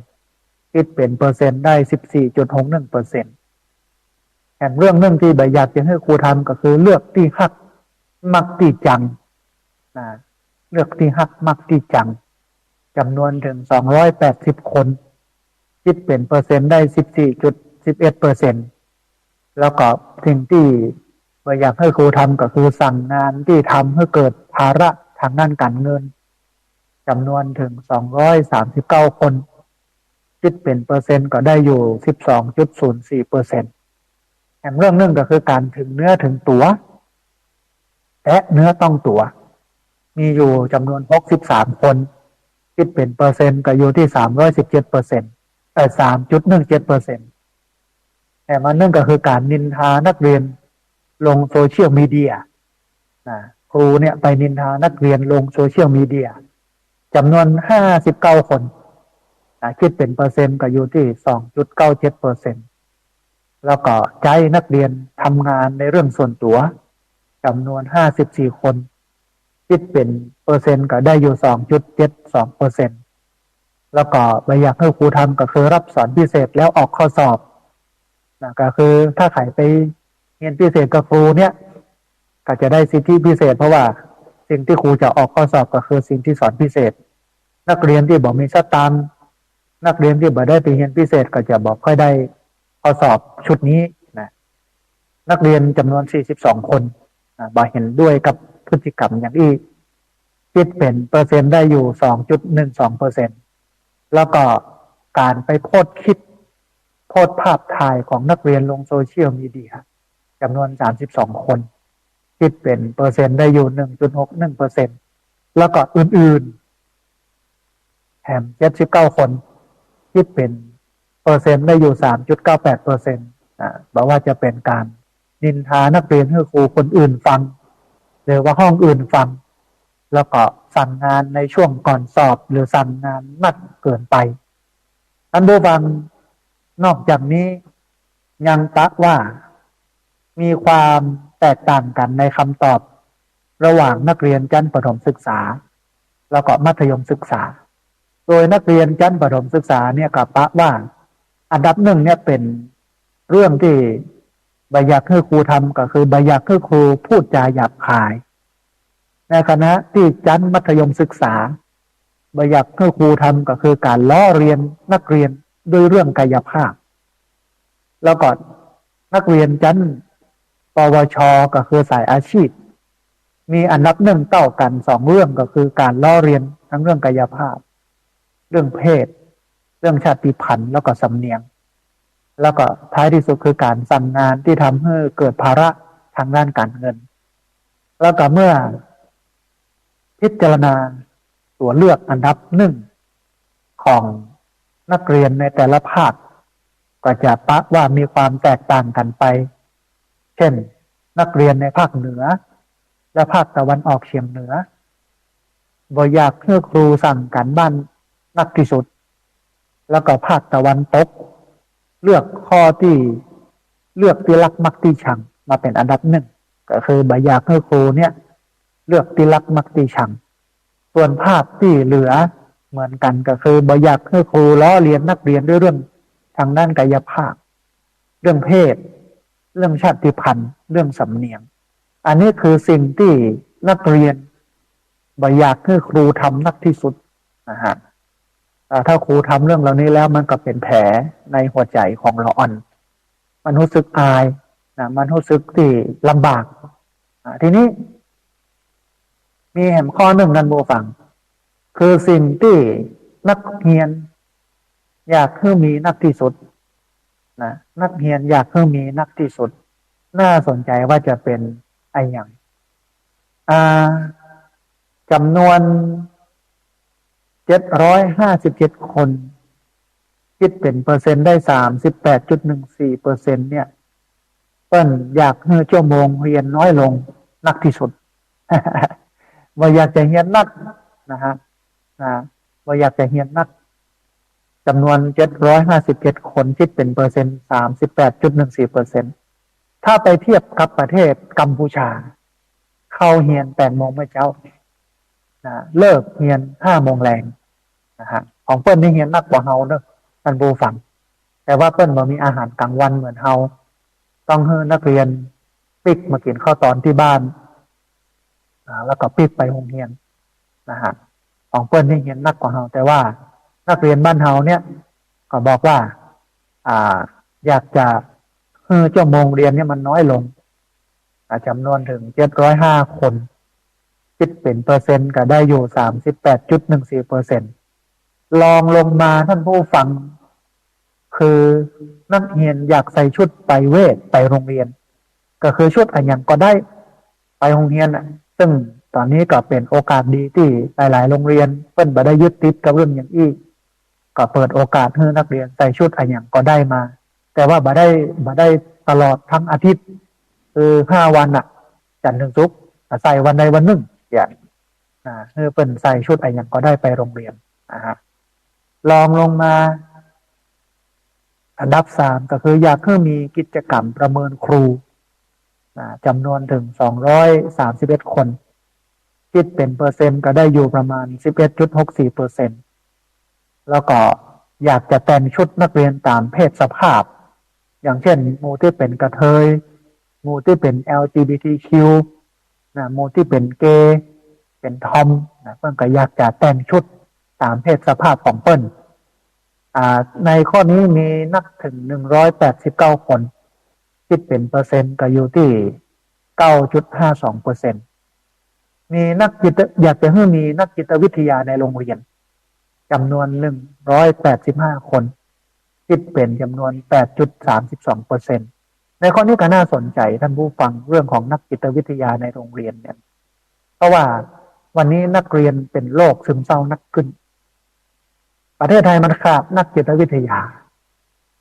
คิดเป็นเปอร์เซ็นต์ได้ 14.61%แห่งเรื่องที่บ่อยากจะให้ครูทำก็คือเลือกที่ฮักมักที่จังเลือกที่ฮักมักที่จังจำนวนถึง280 คนคิดเป็นเปอร์เซ็นต์ได้ 14.11%แล้วก็สิ่งที่บ่อยากให้ครูทำก็คือสั่งงานที่ทำให้เกิดภาระทางด้านการเงินจำนวนถึง239 คนคิดเป็นเปอร์เซ็นต์ก็ได้อยู่ 12.04%แห่งเรื่องนึงก็คือการถึงเนื้อถึงตัวและเนื้อต้องตัวมีอยู่จำนวน63 คนคิดเป็นเปอร์เซ็นต์ก็อยู่ที่317%3.17%แต่มันนั่นก็คือการนินทานักเรียนลงโซเชียลมีเดียครูเนี่ยไปนินทานักเรียนลงโซเชียลมีเดียจำนวน59 คนคิดเป็นเปอร์เซ็นต์ก็อยู่ที่ 2.97%แล้วก็ใจนักเรียนทำงานในเรื่องส่วนตัวจำนวน54 คนคิดเป็นเปอร์เซ็นต์ก็ได้อยู่ 2.72%แล้วก็บ่อยากให้ครูทำก็คือรับสอนพิเศษแล้วออกข้อสอบก็คือถ้าใครไปเรียนพิเศษกับครูเนี่ยก็จะได้สิทธิพิเศษเพราะว่าสิ่งที่ครูจะออกข้อสอบก็คือสิ่งที่สอนพิเศษนักเรียนที่บอกมีสตางค์นักเรียนที่บ่ได้ไปเรียนพิเศษก็จะบอกค่อยได้ข้อสอบชุดนี้นักเรียนจำนวน42 คนบ่เห็นด้วยกับพฤติกรรมอย่างนี้คิดเป็นเปอร์เซ็นต์ได้อยู่ 2.12% แล้วก็การไปโพสต์ภาพถ่ายของนักเรียนลงโซเชียลมีเดียจำนวน32 คนคิดเป็นเปอร์เซ็นต์ได้อยู่ 1.61% แล้วก็อื่นๆแถม79 คนคิดเป็นเปอร์เซ็นต์ได้อยู่ 3.98% บอกว่าจะเป็นการนินทานักเรียนให้ครูคนอื่นฟังหรือว่าห้องอื่นฟังแล้วก็สั่งงานในช่วงก่อนสอบหรือสั่งงานมากเกินไปท่านผู้ฟังนอกจากนี้ยังตักว่ามีความแตกต่างกันในคำตอบระหว่างนักเรียนชั้นประถมศึกษาแล้วก็มัธยมศึกษาโดยนักเรียนชั้นประถมศึกษาเนี่ยกับปะว่าอันดับหนึ่งเนี่ยเป็นเรื่องที่บ่อยากให้ครูทำก็คือบ่อยากให้ครูพูดจาหยาบคายในคณะที่ชั้นมัธยมศึกษาบ่อยากให้ครูทำก็คือการล้อเรียนนักเรียนด้วยเรื่องกายภาพแล้วก็นักเรียนชั้นปวชก็คือสายอาชีพมีอันดับหนึ่งเท่ากัน2 เรื่องก็คือการล้อเรียนทั้งเรื่องกายภาพเรื่องเพศเรื่องชาติพันธุ์แล้วก็สำเนียงแล้วก็ท้ายที่สุดคือการสั่งงานที่ทำให้เกิดภาระทางด้านการเงินแล้วก็เมื่อพิจารณาตัวเลือกอันดับหนึ่งของนักเรียนในแต่ละภาคก็จะปะว่ามีความแตกต่างกันไปเช่นนักเรียนในภาคเหนือและภาคตะวันออกเฉียงเหนือบ่อยากให้ครูสั่งการบ้านนักที่สุดแล้วก็ภาคตะวันตกเลือกข้อที่เลือกที่รักมักที่ชังมาเป็นอันดับหนึ่งก็คือบ่อยากให้ครูเนี่ยเลือกที่รักมักที่ชังส่วนภาพที่เหลือเหมือนกันก็คือบ่อยากให้ครูล้อเลียนนักเรียนด้วยเรื่องทางด้านกายภาพเรื่องเพศเรื่องชาติพันธุ์เรื่องสำเนียงอันนี้คือสิ่งที่นักเรียนบ่อยากให้ครูทำนักที่สุดนะฮะถ้าครูทำเรื่องเหล่านี้แล้วมันก็เป็นแผลในหัวใจของเราอ่อนมันรู้สึกอายมันรู้สึกที่ลำบากทีนี้ มีแหมข้อหนึ่งนั่นโบฟังคือสิ่งที่นักเรียนอยากให้มีนักที่สุดนะนักเรียนอยากให้มีนักที่สุดน่าสนใจว่าจะเป็นไอ้อย่างอ่าจำนวน757 คนคิดเป็นเปอร์เซ็นต์ได้38.14%เนี่ยเปิ้นอยากให้ชั่วโมงเรียนน้อยลงนักที่สุด ว่าอยากจะเรียนนักนะฮะว่าอยากจะเรียนนักจำนวน757 คนคิดเป็นเปอร์เซ็นต์38.14%ถ้าไปเทียบกับประเทศกัมพูชาเข้าเรียน8 โมงเมื่อเช้าเลิกเรียน5 โมงแรงนะฮะของเปิ้ลนี่เรียนนักกว่าเฮาเนอะท่านผู้ฟังแต่ว่าเปิ้ลบ่มีอาหารกลางวันเหมือนเฮาต้องให้นักเรียนปิกมากินข้าวตอนที่บ้านแล้วก็ปิกไปโรงเรียนนะฮะของเปิ้ลนี่เรียนนักกว่าเฮาแต่ว่านักเรียนบ้านเฮาเนี่ยก็บอกว่าอยากจะให้ชั่วโมงเรียนเนี่ยมันน้อยลงจำนวนถึง705 คนคิดเป็นเปอร์เซ็นต์ก็ได้อยู่38.14%ลองลงมาท่านผู้ฟังคือนักเรียนอยากใส่ชุดไปเวทไปโรงเรียนก็คือชุดอะไรอย่างก็ได้ไปโรงเรียนซึ่งตอนนี้ก็เป็นโอกาสดีที่หลายๆโรงเรียนเพิ่นบ่ได้ยึดติดกับเรื่องอย่างอี้ก็เปิดโอกาสให้นักเรียนใส่ชุดอะไรอย่างก็ได้มาแต่ว่าบ่ได้ตลอดทั้งอาทิตย์คือ5 วันจันทร์ถึงศุกร์ใส่วันใดวันหนึ่งอย่างเปิ้นใส่ชุดอะไรอย่างก็ได้ไปโรงเรียนลองลงมาอันดับ3ก็คืออยากให้มีกิจกรรมประเมินครูจำนวนถึง231 คนคิดเป็นเปอร์เซ็นต์ก็ได้อยู่ประมาณ11.64%แล้วก็อยากจะแต่งชุดนักเรียนตามเพศสภาพอย่างเช่นหมู่ที่เป็นกระเทยหมู่ที่เป็น LGBTQ หมู่ที่เป็นเกย์เป็นทอมเพิ่นก็อยากจะแต่งชุดตามเพศสภาพของเปิ้นในข้อนี้มีนักถึง189 คนคิดเป็นเปอร์เซ็นต์ก็อยู่ที่ 9.52%มีนักจิตอยากจะให้มีนักจิตวิทยาในโรงเรียนจำนวน185 คนคิดเป็นจำนวน 8.32%ในข้อนี้ก็น่าสนใจท่านผู้ฟังเรื่องของนักจิตวิทยาในโรงเรียนเนี่ยเพราะว่าวันนี้นักเรียนเป็นโรคซึมเศร้านักขึ้นประเทศไทยมันขาดนักจิตวิทยา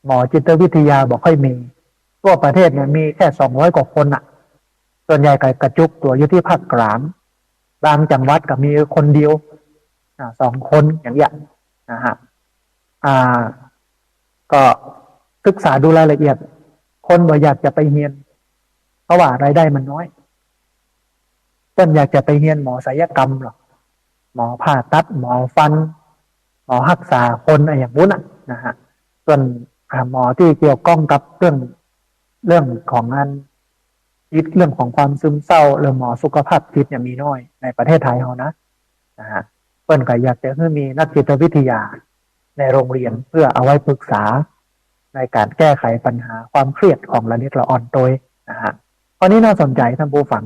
หมอจิตวิทยาบอกค่อยมีทั่วประเทศเนี่ยมีแค่200 กว่าคนส่วนใหญ่กระจุกตัวอยู่ที่ภาคกลางบางจังหวัดก็มีคนเดียว2 คนอย่างเงี้ยนะฮะก็ศึกษาดูรายละเอียดคนบ่อยากจะไปเรียนเพราะว่ารายได้มันน้อยต้นอยากจะไปเรียนหมอศัลยกรรมหรอหมอผ่าตัดหมอฟันหมอรักษาคนอะไรอย่างนู้นนะฮะส่วนหมอที่เกี่ยวข้องกับเรื่องของงานจิตเรื่องของความซึมเศร้าเรื่องหมอสุขภาพจิตเนี่ยมีน้อยในประเทศไทยเรานะฮะเปิ้นก็อยากจะให้มีนักจิตวิทยาในโรงเรียนเพื่อเอาไว้ปรึกษาในการแก้ไขปัญหาความเครียดของระนิดละอ่อนโดยนะฮะข้อนี้น่าสนใจท่านผู้ฟัง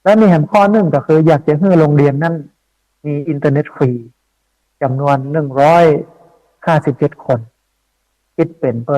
และมีแห่งข้อหนึ่งก็คืออยากจะให้โรงเรียนนั้นมีอินเทอร์เน็ตฟรีจำนวน157 คนคิดเป็นเปอร์เซ็นต์